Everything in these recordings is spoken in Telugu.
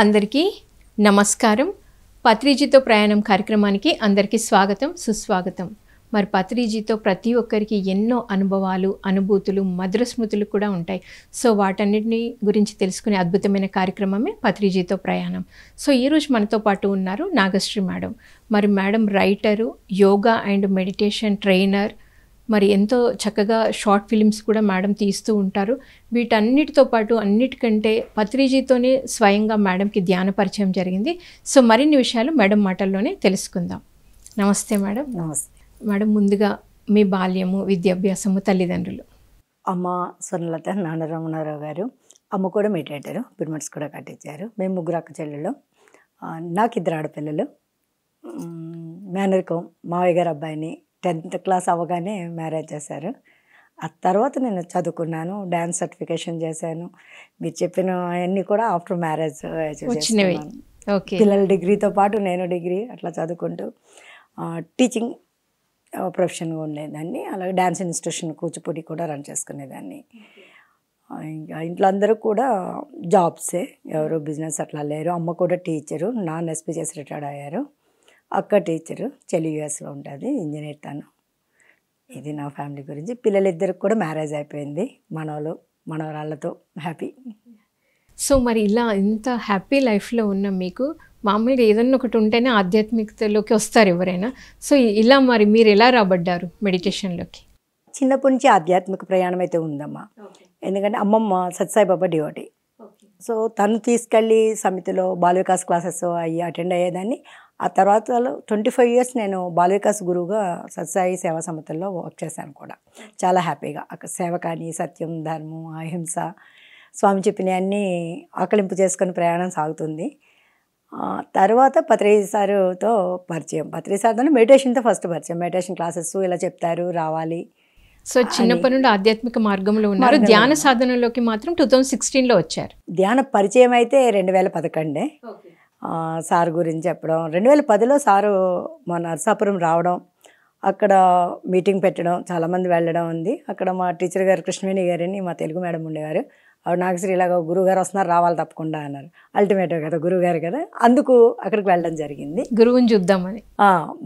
అందరికీ నమస్కారం. పత్రిజీతో ప్రయాణం కార్యక్రమానికి అందరికీ స్వాగతం, సుస్వాగతం. మరి పత్రిజీతో ప్రతి ఒక్కరికి ఎన్నో అనుభవాలు, అనుభూతులు, మధుర స్మృతులు కూడా ఉంటాయి. సో వాటన్నిటిని గురించి తెలుసుకునే అద్భుతమైన కార్యక్రమమే పత్రిజీతో ప్రయాణం. సో ఈరోజు మనతో పాటు ఉన్నారు నాగశ్రీ మేడం. మరి madam writer, yoga and meditation trainer, మరి ఎంతో చక్కగా షార్ట్ ఫిలిమ్స్ కూడా మేడం తీస్తూ ఉంటారు. వీటన్నిటితో పాటు అన్నిటికంటే పత్రిజీతోనే స్వయంగా మేడంకి ధ్యాన పరిచయం జరిగింది. సో మరిన్ని విషయాలు మేడం మాటల్లోనే తెలుసుకుందాం. నమస్తే మేడం. నమస్తే మేడం, ముందుగా మీ బాల్యము, విద్యాభ్యాసము, తల్లిదండ్రులు. అమ్మ స్వర్ణలత, నాన్న రమణారావు గారు. అమ్మ కూడా మెడిటేటరు, పిరమిడ్స్ కూడా కట్టించారు. మేము ముగ్గురు అక్క చెల్లెళ్ళు. నాకు ఇద్దరు ఆడపిల్లలు. మేనరికం మావయ్య గారు అబ్బాయిని 10th క్లాస్ అవ్వగానే మ్యారేజ్ చేశారు. ఆ తర్వాత నేను చదువుకున్నాను, డ్యాన్స్ సర్టిఫికేషన్ చేశాను. మీరు చెప్పిన అవన్నీ కూడా ఆఫ్టర్ మ్యారేజ్ వచ్చినవి. ఓకే. పిల్లల డిగ్రీతో పాటు నేను డిగ్రీ అట్లా చదువుకుంటూ టీచింగ్ ప్రొఫెషన్గా ఉండేదాన్ని. అలాగే డ్యాన్స్ ఇన్స్టిట్యూషన్ కూచిపూడి కూడా రన్ చేసుకునేదాన్ని. ఇంకా ఇంట్లో అందరూ కూడా జాబ్సే, ఎవరు బిజినెస్ అట్లా లేరు. అమ్మ కూడా టీచరు, నాన్న ఎస్పీ చేసి రిటైర్డ్ అయ్యారు. అక్క టీచరు, చెల్లి యూఎస్లో ఉంటుంది, ఇంజనీర్ తను. ఇది నా ఫ్యామిలీ గురించి. పిల్లలిద్దరికి కూడా మ్యారేజ్ అయిపోయింది, మనవలు మనవరాళ్ళతో హ్యాపీ. సో మరి ఇలా ఇంత హ్యాపీ లైఫ్లో ఉన్న మీకు మామూలుగా ఏదన్నా ఒకటి ఉంటేనే ఆధ్యాత్మికతలోకి వస్తారు ఎవరైనా. సో ఇలా మరి మీరు ఎలా రాబడ్డారు మెడిటేషన్లోకి? చిన్నప్పటి నుంచి ఆధ్యాత్మిక ప్రయాణం అయితే ఉందమ్మా. ఎందుకంటే అమ్మమ్మ సత్సాయిబాబా డివోటీ. సో తను తీసుకెళ్ళి సమితిలో బాల వికాస్ క్లాసెస్ అయ్యి అటెండ్ అయ్యేదాన్ని. ఆ తర్వాత 25 years నేను బాల వికాస్ గురువుగా సత్సాయి సేవా సమితుల్లో వర్క్ చేశాను కూడా. చాలా హ్యాపీగా అక్కడ సేవ కానీ, సత్యం, ధర్మం, అహింస, స్వామి చెప్పినవన్నీ ఆకలింపు చేసుకొని ప్రయాణం సాగుతుంది. తర్వాత పత్రిజీ సారుతో పరిచయం. పత్రిజీ సార్తో మెడిటేషన్తో ఫస్ట్ పరిచయం. మెడిటేషన్ క్లాసెస్ ఇలా చెప్తారు, రావాలి. సో చిన్నప్పటి నుండి ఆధ్యాత్మిక మార్గంలో ఉన్నారు. ధ్యాన సాధనలోకి మాత్రం 2016లో వచ్చారు. ధ్యాన పరిచయం అయితే 2011. సార్ గురించి చెప్పడం, 2010లో సారు మా నరసాపురం రావడం, అక్కడ మీటింగ్ పెట్టడం, చాలామంది వెళ్ళడం ఉంది. అక్కడ మా టీచర్ గారు కృష్ణవేణి గారని మా తెలుగు మేడం ఉండేవారు. ఆవిడ నాగశ్రీ ఇలాగ గురువుగారు వస్తున్నారు, రావాలి తప్పకుండా అన్నారు. అల్టిమేటివ్ కదా, గురువుగారు కదా, అందుకు అక్కడికి వెళ్ళడం జరిగింది. గురువుని చూద్దామని.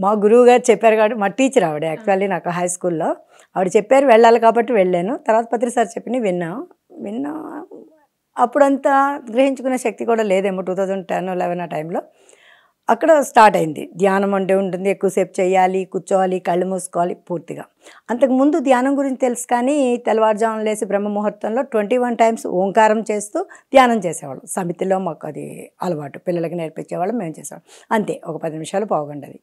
మా గురువు గారు చెప్పారు కాబట్టి, మా టీచర్ ఆవిడ యాక్చువల్లీ నాకు హై స్కూల్లో ఆవిడ చెప్పారు, వెళ్ళాలి కాబట్టి వెళ్ళాను. తర్వాత పత్రి సార్ చెప్పి విన్నా అప్పుడంతా గ్రహించుకునే శక్తి కూడా లేదేమో. 2010-11 ఆ టైంలో అక్కడ స్టార్ట్ అయింది. ధ్యానం అంటే ఉంటుంది, ఎక్కువసేపు చేయాలి, కూర్చోవాలి, కళ్ళు మూసుకోవాలి పూర్తిగా. అంతకుముందు ధ్యానం గురించి తెలుసు కానీ తెల్లవారుజామున లేసి బ్రహ్మ ముహూర్తంలో 21 times ఓంకారం చేస్తూ ధ్యానం చేసేవాళ్ళం. సమితిలో మాకు అది అలవాటు, పిల్లలకి నేర్పించేవాళ్ళం, మేము చేసేవాళ్ళం. అంతే, ఒక 10 నిమిషాలు పావుగంటది.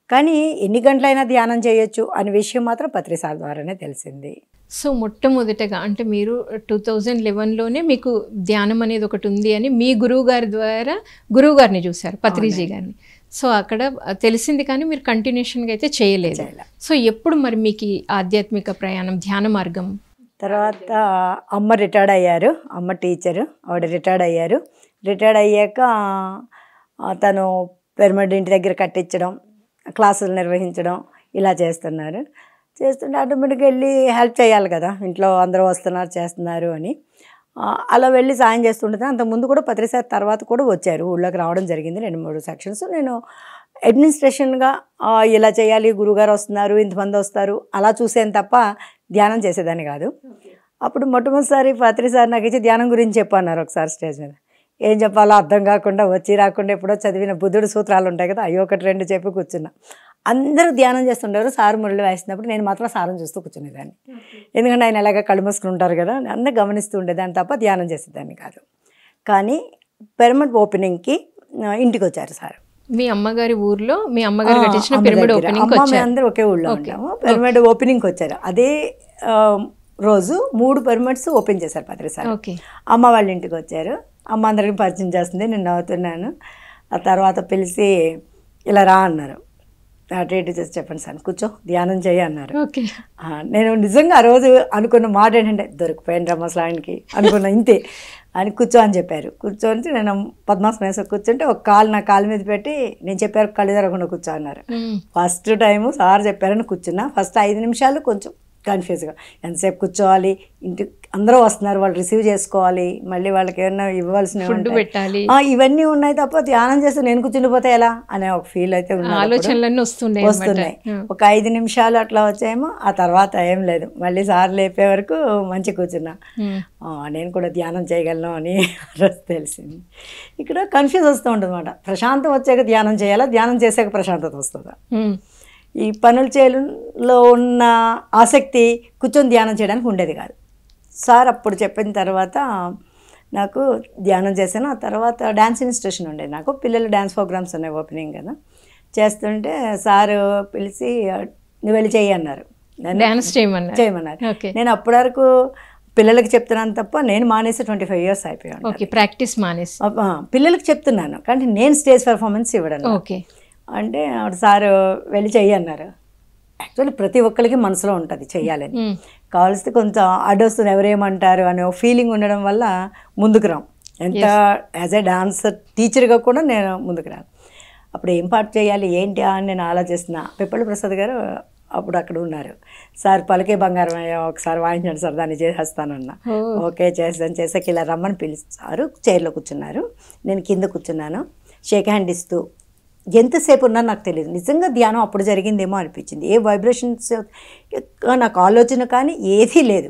కానీ ఎన్ని గంటలైనా ధ్యానం చేయొచ్చు అనే విషయం మాత్రం పత్రి సార్ ద్వారానే తెలిసింది. సో మొట్టమొదటగా అంటే మీరు 2011లోనే మీకు ధ్యానం అనేది ఒకటి ఉంది అని మీ గురువు గారి ద్వారా గురువు గారిని చూశారు, పత్రిజీ గారిని. సో అక్కడ తెలిసింది కానీ మీరు కంటిన్యూషన్గా అయితే చేయలేదు. సో ఎప్పుడు మరి మీకు ఆధ్యాత్మిక ప్రయాణం, ధ్యాన మార్గం? తర్వాత అమ్మ రిటైర్డ్ అయ్యారు. అమ్మ టీచరు, ఆవిడ రిటైర్డ్ అయ్యారు. రిటైర్డ్ అయ్యాక తను పిరమిడ్ ఇంటి దగ్గర కట్టించడం, క్లాసులు నిర్వహించడం ఇలా చేస్తున్నారు. చేస్తుంటే ఆటోమేటిక్గా వెళ్ళి హెల్ప్ చేయాలి కదా, ఇంట్లో అందరూ వస్తున్నారు చేస్తున్నారు అని అలా వెళ్ళి సాయం చేస్తుంటుంది. అంతకుముందు కూడా పత్రి సార్ తర్వాత కూడా వచ్చారు, ఊళ్ళోకి రావడం జరిగింది 2-3 సెక్షన్స్. నేను అడ్మినిస్ట్రేషన్గా ఇలా చేయాలి, గురువుగారు వస్తున్నారు, ఇంతమంది వస్తారు అలా చూసాను తప్ప ధ్యానం చేసేదాన్ని కాదు. అప్పుడు మొట్టమొదటిసారి పత్రి సార్ నాకు ఇచ్చి ధ్యానం గురించి చెప్పన్నారు ఒకసారి స్టేజ్ మీద. ఏం చెప్పాలో అర్థం కాకుండా, వచ్చి రాకుండా ఎప్పుడో చదివిన బుద్ధుడు సూత్రాలు ఉంటాయి కదా, అవి 1-2 చెప్పి కూర్చున్నా. అందరూ ధ్యానం చేస్తుంటారు, సారు మురళి వేసినప్పుడు నేను మాత్రం సారం చూస్తూ కూర్చునేదాన్ని. ఎందుకంటే ఆయన ఎలాగ కళ్ళు మూసుకుని ఉంటారు కదా, అందరూ గమనిస్తూ ఉండేదాన్ని తప్ప ధ్యానం చేసేదాన్ని కాదు. కానీ పిరమిడ్ ఓపెనింగ్కి ఇంటికి వచ్చారు సార్. మీ అమ్మగారి ఊర్లో మీ అమ్మగారు కట్టించిన పిరమిడ్ ఓపెనింగ్ అందరూ ఒకే ఊళ్ళో ఉంటాము. పిరమిడ్ ఓపెనింగ్కి వచ్చారు. అదే రోజు 3 పిరమిడ్స్ ఓపెన్ చేశారు పత్రి సార్. అమ్మ వాళ్ళ ఇంటికి వచ్చారు. అమ్మ అందరికి పరిచయం చేస్తుంది, నేను నవ్వుతున్నాను. ఆ తర్వాత పిలిచి ఇలా రా అన్నారు. అటు ఇటు చేసి చెప్పండి సార్, కూర్చో ధ్యానం చేయి అన్నారు. నేను నిజంగా ఆ రోజు అనుకున్న మాట ఏంటంటే దొరికిపోయాను రమ్మస్లానికి అనుకున్నా, ఇంతే అని కూర్చో అని చెప్పారు. కూర్చొని నేను పద్మాసనం వేసి కూర్చుంటే ఒక కాలు నా కాలు మీద పెట్టి నేను చెప్పారు కళ్ళు జరగకుండా కూర్చో అన్నారు. ఫస్ట్ టైము సార్ చెప్పారని కూర్చున్నా. ఫస్ట్ 5 నిమిషాలు కొంచెం కన్ఫ్యూజ్గా ఎంతసేపు కూర్చోవాలి, ఇంటి అందరూ వస్తున్నారు, వాళ్ళు రిసీవ్ చేసుకోవాలి, మళ్ళీ వాళ్ళకి ఏమన్నా ఇవ్వాల్సినవి పెట్టాలి, ఇవన్నీ ఉన్నాయి తప్ప ధ్యానం చేస్తే నేను కూర్చుండిపోతే ఎలా అనే ఒక ఫీల్ అయితే ఆలోచనలన్నీ వస్తున్నాయి. ఒక 5 నిమిషాలు అట్లా వచ్చాయేమో, ఆ తర్వాత ఏం లేదు, మళ్ళీ సార్ లేపే వరకు మంచి కూర్చున్నా. నేను కూడా ధ్యానం చేయగలను అని రోజు తెలిసింది. ఇక్కడ కన్ఫ్యూజ్ వస్తూ ఉంటుంది అన్నమాట. ప్రశాంతం వచ్చాక ధ్యానం చేయాలా, ధ్యానం చేసాక ప్రశాంతత వస్తుందా? ఈ పనులు చేయడంలో ఉన్న ఆసక్తి కూర్చొని ధ్యానం చేయడానికి ఉండేది కాదు. సార్ అప్పుడు చెప్పిన తర్వాత నాకు ధ్యానం చేశాను. ఆ తర్వాత డ్యాన్స్ ఇన్స్టిట్యూషన్ ఉండేది నాకు, పిల్లలు డ్యాన్స్ ప్రోగ్రామ్స్ ఉన్నాయి ఓపెనింగ్ కదా, చేస్తుంటే సారు పిలిచి నువ్వు వెళ్ళి చెయ్యి అన్నారు, డ్యాన్స్ చేయమన్నారు. నేను అప్పటి వరకు పిల్లలకి చెప్తున్నాను తప్ప నేను మానేసి 25 years అయిపోయాను. ప్రాక్టీస్ మానేసి పిల్లలకి చెప్తున్నాను కానీ నేను స్టేజ్ పెర్ఫార్మెన్స్ ఇవ్వడం. అంటే ఆవిడ సారు వెళ్ళి చెయ్యి అన్నారు. యాక్చువల్లీ ప్రతి ఒక్కరికి మనసులో ఉంటుంది చెయ్యాలని, కావాల్సి కొంచెం అడ్డొస్తుంది ఎవరేమంటారు అనే ఫీలింగ్ ఉండడం వల్ల ముందుకు రాం. ఎంత యాజ్ ఏ డాన్సర్ టీచర్గా కూడా నేను ముందుకు రాను. అప్పుడు ఏం పాట చేయాలి ఏంటి అని నేను ఆలోచిస్తున్నా. పిప్పళ్ళ ప్రసాద్ గారు అప్పుడు అక్కడ ఉన్నారు. సార్ పలికే బంగారం అయ్యా ఒకసారి వాయించండి సార్, దాన్ని చేసేస్తానన్నా. ఓకే చేసాక ఇలా రమ్మని పిలిచారు. చైర్లో కూర్చున్నారు, నేను కింద కూర్చున్నాను. షేక్ హ్యాండ్ ఇస్తూ ఎంతసేపు ఉన్నా నాకు తెలియదు, నిజంగా ధ్యానం అప్పుడు జరిగిందేమో అనిపించింది. ఏ వైబ్రేషన్స్ నాకు ఆలోచన కానీ ఏదీ లేదు.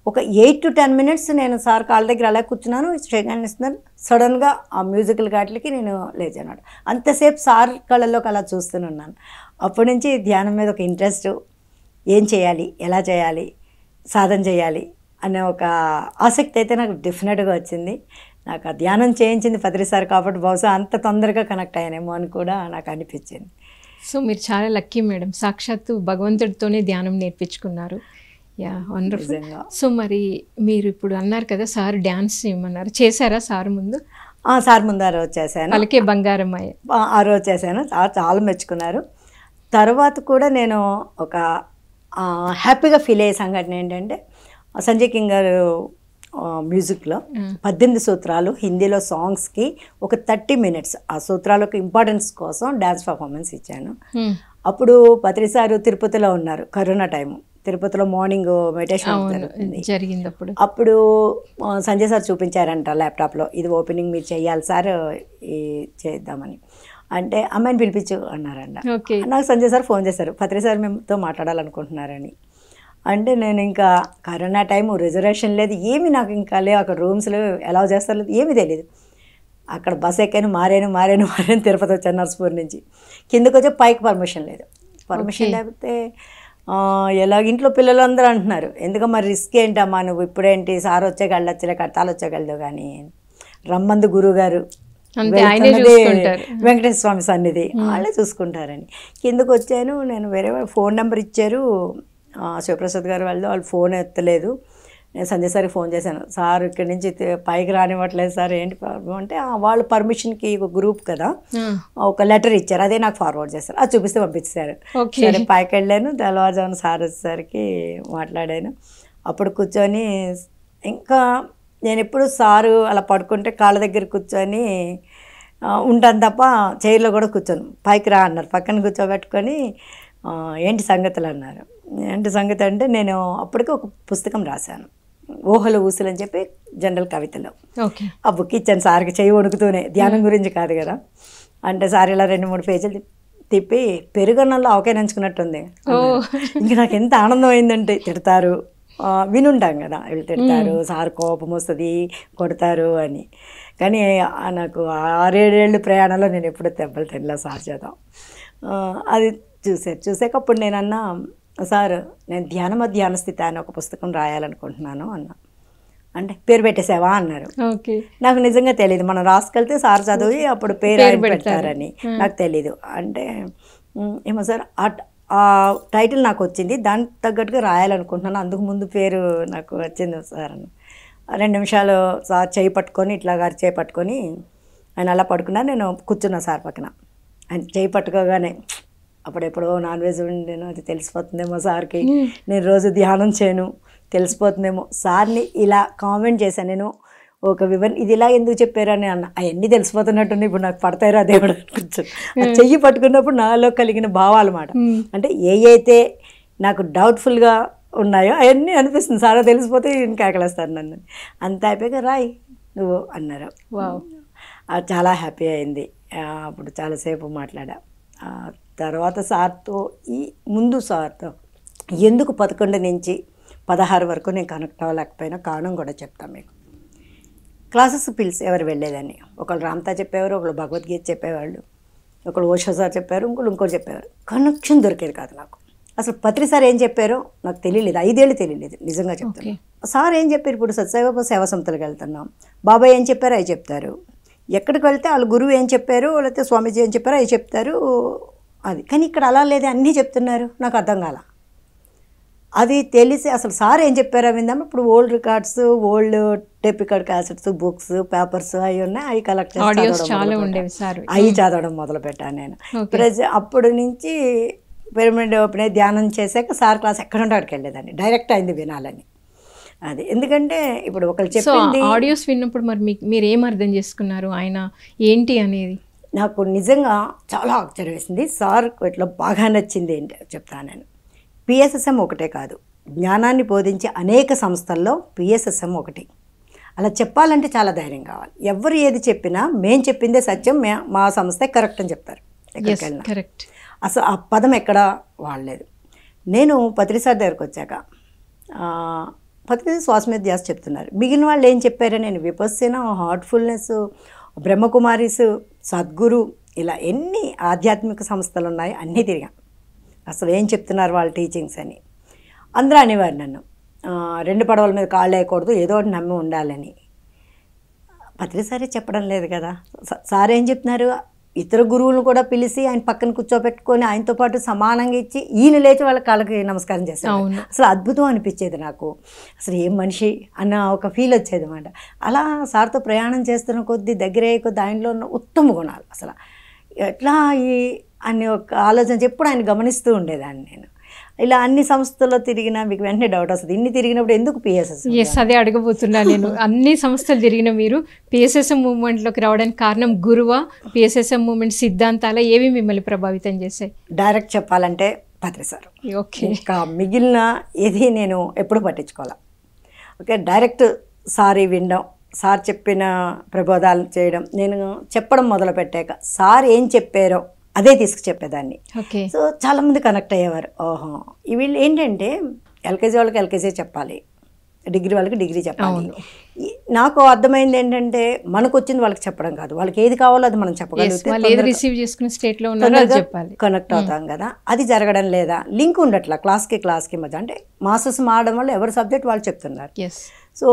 ఒక 8 to 10 minutes నేను సార్ కాళ్ళ దగ్గర అలా కూర్చున్నాను, షేక్ హ్యాండ్ ఇస్తున్నాను. సడన్గా ఆ మ్యూజికల్ గాట్లకి నేను లేచాను. అంతసేపు సార్ కళ్ళల్లోకి అలా చూస్తున్నాను. అప్పటి నుంచి ధ్యానం మీద ఒక ఇంట్రెస్ట్, ఏం చేయాలి, ఎలా చేయాలి, సాధన చేయాలి అనే ఒక ఆసక్తి అయితే నాకు డెఫినెట్గా వచ్చింది. నాకు ఆ ధ్యానం చేయించింది పత్రిసారి కాబట్టి బహుశా అంత తొందరగా కనెక్ట్ అయ్యానేమో అని కూడా నాకు అనిపించింది. సో మీరు చాలా లక్కీ మేడం, సాక్షాత్తు భగవంతుడితోనే ధ్యానం నేర్పించుకున్నారు. Yeah wonderful. సో మరి మీరు ఇప్పుడు అన్నారు కదా సార్ డ్యాన్స్ చేయమన్నారు, చేశారా సార్ ముందు? సార్ ముందు ఆ రోజు చేశాను, పలికే బంగారం ఆ రోజు చేశాను. చాలా మెచ్చుకున్నారు. తర్వాత కూడా నేను ఒక హ్యాపీగా ఫీల్ అయ్యే సంఘటన ఏంటంటే, సంజయ్ కింగ్ గారు మ్యూజిక్లో 18 సూత్రాలు హిందీలో సాంగ్స్కి ఒక 30 minutes ఆ సూత్రాలకు ఇంపార్టెన్స్ కోసం డ్యాన్స్ పర్ఫార్మెన్స్ ఇచ్చాను. అప్పుడు పత్రిసారు తిరుపతిలో ఉన్నారు, కరోనా టైము. తిరుపతిలో మార్నింగ్ మెడిటేషన్ జరిగింది. అప్పుడు సంజయ్ సార్ చూపించారంట ల్యాప్టాప్లో, ఇది ఓపెనింగ్ మీరు చెయ్యాలి సార్ చేద్దామని. అంటే అమ్మాయిని పిలిపించు అన్నారంట. నాకు సంజయ్ సార్ ఫోన్ చేశారు, పత్రిసార్ మేముతో మాట్లాడాలనుకుంటున్నారని. అంటే నేను ఇంకా కరోనా టైము, రిజర్వేషన్ లేదు, ఏమి నాకు ఇంకా లేవు, అక్కడ రూమ్స్లో ఎలా చేస్తారు లేదు, ఏమీ తెలియదు. అక్కడ బస్ ఎక్కాను, మారాను తిరుపతి వచ్చాను నర్సపూర్ నుంచి. కిందకు వచ్చే పైకి పర్మిషన్ లేదు. పర్మిషన్ లేకపోతే ఎలా ఇంట్లో పిల్లలందరూ అంటున్నారు, ఎందుకమ్మా రిస్క్ ఏంటమ్మా నువ్వు ఇప్పుడేంటి, సార్ వచ్చాక వెళ్ళొచ్చులే, కట్టాలు వచ్చాక వెళ్దావు కానీ రమ్మంది గురువు గారు, వెంకటేశ్వర స్వామి సన్నిధి, వాళ్ళే చూసుకుంటారని. కిందకు వచ్చాను. నేను వేరే ఫోన్ నెంబర్ ఇచ్చారు శివప్రసాద్ గారు, వాళ్ళు ఫోన్ ఎత్తలేదు. నేను సంజయ్ సార్కి ఫోన్ చేశాను, సార్ ఇక్కడి నుంచి పైకి రానివ్వట్లేదు సార్, ఏంటి ప్రాబ్లం అంటే, వాళ్ళు పర్మిషన్కి ఒక గ్రూప్ కదా ఒక లెటర్ ఇచ్చారు, అదే నాకు ఫార్వర్డ్ చేస్తారు, అది చూపిస్తే పంపించారు. సరే పైకి వెళ్ళాను. తెల్లవారుజామున సార్ వచ్చేసరికి మాట్లాడాను. అప్పుడు కూర్చొని ఇంకా నేను ఎప్పుడు సారు అలా పడుకుంటే కాళ్ళ దగ్గర కూర్చొని ఉంటాను తప్ప చైర్లో కూడా కూర్చోను. పైకి రా అన్నారు, పక్కన కూర్చోబెట్టుకొని ఏంటి సంగతులు అన్నారు. ఏంటి సంగతి అంటే, నేను అప్పటికే ఒక పుస్తకం రాశాను, ఊహలు ఊసులు అని చెప్పి జనరల్ కవితలో. ఆ బుక్ ఇచ్చాను సార్కి, చెయ్యి వణుకుతూనే, ధ్యానం గురించి కాదు కదా. అంటే సార్ ఇలా 2-3 పేజీలు తిప్పి పెరుగన్నంలో ఆవకాయ నంచుకున్నట్టుంది. ఇంక నాకు ఎంత ఆనందం అయిందంటే, తిడతారు వినుంటాం కదా, వీళ్ళు తిడతారు, సార్ కోపం వస్తుంది, కొడతారు అని. కానీ నాకు 6-7 ఏళ్ళు ప్రయాణంలో నేను ఎప్పుడూ దెబ్బలు తినలా సార్ చేద్దాం. అది చూసాక అప్పుడు నేను అన్నా, సార్ నేను ధ్యాన స్థితి అని ఒక పుస్తకం రాయాలనుకుంటున్నాను అన్నా. అంటే పేరు పెట్టేసావా అన్నారు. నాకు నిజంగా తెలియదు, మనం రాసుకెళ్తే సార్ చదివి అప్పుడు పేరు పెడతారని నాకు తెలీదు. అంటే ఏమో సార్ ఆ టైటిల్ నాకు వచ్చింది, దానికి తగ్గట్టుగా రాయాలనుకుంటున్నాను, అందుకు ముందు పేరు నాకు వచ్చింది సార్ అని. 2 నిమిషాలు సార్ చేయి పట్టుకొని, ఇట్లా గారు చేయి పట్టుకొని ఆయన అలా పడుకున్నా, నేను కూర్చున్నా సార్ పక్కన. ఆయన చేయి పట్టుకోగానే అప్పుడెప్పుడో నాన్ వెజ్ ఉండేను, అది తెలిసిపోతుందేమో సార్కి, నేను రోజు ధ్యానం చేయను తెలిసిపోతుందేమో. సార్ని ఇలా కామెంట్ చేశాను నేను, ఒక వివరణ ఇది ఇలా ఎందుకు చెప్పారని అన్న, అవన్నీ తెలిసిపోతున్నట్టుంది, ఇప్పుడు నాకు పడతాయిరా దేవుడు కూర్చొని. చెయ్యి పట్టుకున్నప్పుడు నాలో కలిగిన భావాలు మాట, అంటే ఏ అయితే నాకు డౌట్ఫుల్గా ఉన్నాయో అవన్నీ అనిపిస్తుంది. సార్ తెలిసిపోతే కేకలేస్తారు నన్ను. అంత అయిపోయాక రాయి నువ్వు అన్నారు. చాలా హ్యాపీ అయింది. అప్పుడు చాలాసేపు మాట్లాడా. తర్వాత సార్తో ముందు సార్తో ఎందుకు 11 నుంచి 16 వరకు నేను కనెక్ట్ అవ్వలేకపోయినా కారణం కూడా చెప్తాను మీకు. క్లాసెస్ పిలిచి ఎవరు వెళ్ళేదాన్ని, ఒకళ్ళు రామ్తా చెప్పేవారు, ఒకళ్ళు భగవద్గీత చెప్పేవాళ్ళు, ఒకళ్ళు ఓషో సార్ చెప్పారు, ఇంకోటి చెప్పేవారు. కనెక్షన్ దొరికేది కాదు నాకు. అసలు పత్రి సార్ ఏం చెప్పారో నాకు తెలియలేదు, 5 ఏళ్ళు తెలియలేదు నిజంగా చెప్తాను. సార్ ఏం చెప్పారు, ఇప్పుడు సత్యసాయిబాబా సేవా సంస్థలకు వెళ్తున్నాం, బాబాయ్ ఏం చెప్పారో అవి చెప్తారు, ఎక్కడికి వెళ్తే వాళ్ళ గురువు ఏం చెప్పారు లేకపోతే స్వామీజీ ఏం చెప్పారో అవి చెప్తారు. అది కానీ ఇక్కడ అలా లేదే, అన్నీ చెప్తున్నారు. నాకు అర్థం కాల. అది తెలిసి అసలు సార్ ఏం చెప్పారో విందాము. ఇప్పుడు old records, old tape record cassettes, books, papers అవి ఉన్నాయి. అవి కలెక్ట్ చేసి అవి చదవడం మొదలుపెట్టాను నేను. అప్పటి నుంచి పిరమిడ్ ఓపెన్ ధ్యానం చేశాక సార్ క్లాస్ ఎక్కడుంటే అక్కడికి వెళ్ళేదాన్ని, డైరెక్ట్ అయింది వినాలని. అది ఎందుకంటే ఇప్పుడు ఒకళ్ళు చెప్పింది ఆడియోస్ విన్నప్పుడు మరి మీరు ఏం అర్థం చేసుకున్నారు, ఆయన ఏంటి అనేది? నాకు నిజంగా చాలా ఆశ్చర్యం వేసింది. సార్ ఇట్లా బాగా నచ్చింది ఏంటి చెప్తాను నేను. పిఎస్ఎస్ఎం ఒకటే కాదు, జ్ఞానాన్ని బోధించే అనేక సంస్థల్లో పిఎస్ఎస్ఎం ఒకటి. అలా చెప్పాలంటే చాలా ధైర్యం కావాలి. ఎవరు ఏది చెప్పినా మేం చెప్పిందే సత్యం, మా సంస్థే కరెక్ట్ అని చెప్తారు. కరెక్ట్. అసలు ఆ పదం ఎక్కడ వాడలేదు. నేను పత్రి సార్ దగ్గరకు వచ్చాక పత్రి శ్వాస మీద ధ్యాస చెప్తున్నారు. మిగిలిన వాళ్ళు ఏం చెప్పారో నేను విపస్సన, హార్ట్ఫుల్నెస్, బ్రహ్మకుమారీస్, సద్గురు, ఇలా ఎన్ని ఆధ్యాత్మిక సంస్థలు ఉన్నాయో అన్నీ తిరిగాను. అసలు ఏం చెప్తున్నారు వాళ్ళ టీచింగ్స్ అని. అందరూ అనేవారు నన్ను, 2 పడవల మీద కాళ్ళు వేయకూడదు, ఏదో ఒకటి నమ్మి ఉండాలని. పత్రి సారే చెప్పడం లేదు కదా. సార్ ఏం చెప్తున్నారు, ఇతర గురువులను కూడా పిలిచి ఆయన పక్కన కూర్చోబెట్టుకొని ఆయనతో పాటు సమానంగా ఇచ్చి ఈయన లేచి వాళ్ళ కాళ్ళకి నమస్కారం చేశారు. అసలు అద్భుతం అనిపించేది నాకు. అసలు ఏం మనిషి అన్న ఒక ఫీల్ వచ్చేది అన్నమాట. అలా సార్తో ప్రయాణం చేస్తున్న కొద్దీ దగ్గర అయ్యే కొద్దీ ఆయనలో ఉన్న ఉత్తమ గుణాలు అసలు ఎట్లా అని ఒక ఆలోచన ఎప్పుడు ఆయన గమనిస్తూ ఉండేదాన్ని నేను. ఇలా అన్ని సంస్థల్లో తిరిగినా మీకు వెంటనే డౌట్ వస్తుంది, ఇన్ని తిరిగినప్పుడు ఎందుకు పిఎస్ఎస్? అదే అడగబోతున్నా నేను. అన్ని సంస్థలు తిరిగిన మీరు పిఎస్ఎస్ఎం మూవ్మెంట్లోకి రావడానికి కారణం గురువా, పిఎస్ఎస్ఎం మూవ్మెంట్ సిద్ధాంతాల ఏవి మిమ్మల్ని ప్రభావితం చేశాయి? డైరెక్ట్ చెప్పాలంటే పత్రి సార్. ఓకే. ఇంకా మిగిలిన ఏది నేను ఎప్పుడు పట్టించుకోవాలి. ఓకే, డైరెక్ట్ సారీ వినడం, సార్ చెప్పిన ప్రబోధాలు చేయడం. నేను చెప్పడం మొదలుపెట్టాక సార్ ఏం చెప్పారో అదే తీసుకు చెప్పేదాన్ని. సో చాలామంది కనెక్ట్ అయ్యేవారు. ఓహో, వీళ్ళు ఏంటంటే ఎల్కేజీ వాళ్ళకి ఎల్కేజీ చెప్పాలి, డిగ్రీ వాళ్ళకి డిగ్రీ చెప్పాలి. నాకు అర్థమైంది ఏంటంటే మనకు వచ్చింది వాళ్ళకి చెప్పడం కాదు, వాళ్ళకి ఏది కావాలో అది మనం చెప్పగలిగితే కనెక్ట్ అవుతాం కదా. అది జరగడం లేదా, లింక్ ఉండట్లా క్లాస్కి మధ్య. అంటే మాస్టర్స్ మారడం వల్ల ఎవరి సబ్జెక్ట్ వాళ్ళు చెప్తున్నారు. సో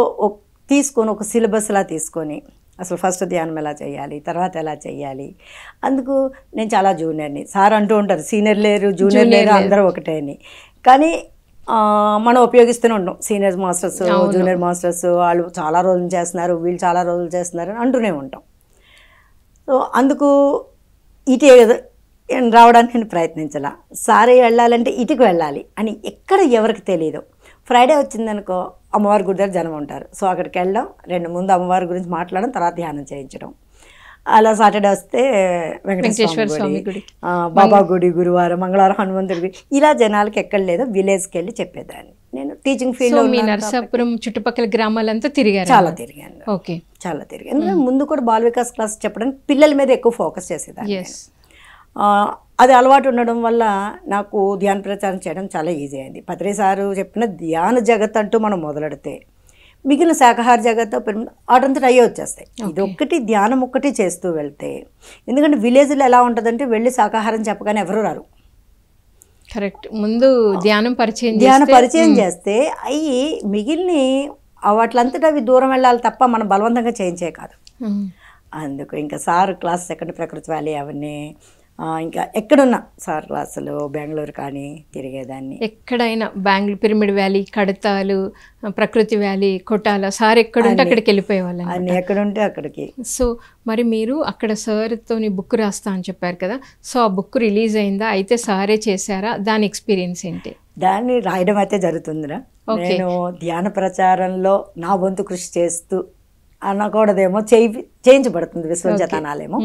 తీసుకొని ఒక సిలబస్లా తీసుకొని అసలు ఫస్ట్ ధ్యానం ఎలా చేయాలి, తర్వాత ఎలా చేయాలి. అందుకు నేను చాలా జూనియర్ని. సార్ అంటూ ఉంటారు సీనియర్ లేరు జూనియర్ లేరు అందరూ ఒకటే అని. కానీ మనం ఉపయోగిస్తూనే ఉంటాం. సీనియర్ మాస్టర్స్, జూనియర్ మాస్టర్స్ వాళ్ళు చాలా రోజులు చేస్తున్నారు, వీళ్ళు చాలా రోజులు చేస్తున్నారు అని అంటూనే ఉంటాం. సో అందుకు ఇటు రావడానికి నేను ప్రయత్నించాల. సారే వెళ్ళాలంటే ఇటుకు వెళ్ళాలి అని ఎక్కడ ఎవరికి తెలియదు. ఫ్రైడే వచ్చిందనుకో అమ్మవారి గుడి దగ్గర జనం ఉంటారు. సో అక్కడికి వెళ్ళడం, 2 ముందు అమ్మవారి గురించి మాట్లాడడం, తర్వాత ధ్యానం చేయించడం. అలా సాటర్డే వస్తే వెంకటేశ్వర స్వామి గుడి, బాబా గుడి, గురువారం, మంగళవారం హనుమంతుడి గుడి, ఇలా జనాలకి ఎక్కడ లేదో విలేజ్కి వెళ్ళి చెప్పేదాన్ని. నేను టీచింగ్ ఫీల్డ్లో నరసాపురం చుట్టుపక్కల గ్రామాలంతా తిరిగాను. చాలా తిరిగాను. ఓకే, చాలా తిరిగాను. ఎందుకంటే ముందు కూడా బాల వికాస్ క్లాస్ చెప్పడానికి పిల్లల మీద ఎక్కువ ఫోకస్ చేసేదాన్ని. అది అలవాటు ఉండడం వల్ల నాకు ధ్యాన ప్రచారం చేయడం చాలా ఈజీ అయింది. పత్రి సారు చెప్పిన ధ్యాన జగత్ అంటూ మనం మొదలెడితే మిగిలిన శాకాహార జగత్ ఆటంతట అయ్యే వచ్చేస్తాయి. ఇది ఒక్కటి ధ్యానం ఒక్కటి చేస్తూ వెళ్తే, ఎందుకంటే విలేజ్లో ఎలా ఉంటుందంటే వెళ్ళి శాకాహారం చెప్పగానే ఎవరు రారు. కరెక్ట్. ముందు ధ్యానం పరిచయం చేస్తే అవి మిగిలిన వాటిలంతటా అవి దూరం వెళ్ళాలి తప్ప మనం బలవంతంగా చేయించే కాదు. అందుకు ఇంకా సార్ క్లాస్ సెకండ్ ప్రకృతి వ్యాలీ అవన్నీ ఇంకా ఎక్కడున్నా సార్ క్లాసులు బెంగళూరు కానీ తిరిగేదాన్ని. ఎక్కడైనా బెంగళూరు పిరమిడ్ వ్యాలీ, కడతాలు, ప్రకృతి వ్యాలీ, కొట్టాల, సార్ ఎక్కడుంటే అక్కడికి వెళ్ళిపోయేవాళ్ళం. అన్ని ఎక్కడుంటే అక్కడికి. సో మరి మీరు అక్కడ సార్తో బుక్ రాస్తా అని చెప్పారు కదా, సో ఆ బుక్ రిలీజ్ అయిందా? అయితే సారే చేశారా? దాని ఎక్స్పీరియన్స్ ఏంటి? దాన్ని రాయడం అయితే జరుగుతుందిరా. నేను ధ్యాన ప్రచారంలో నా వంతు కృషి చేస్తూ అనకూడదేమో చేయించబడుతుంది విశ్వజతనాలేమో.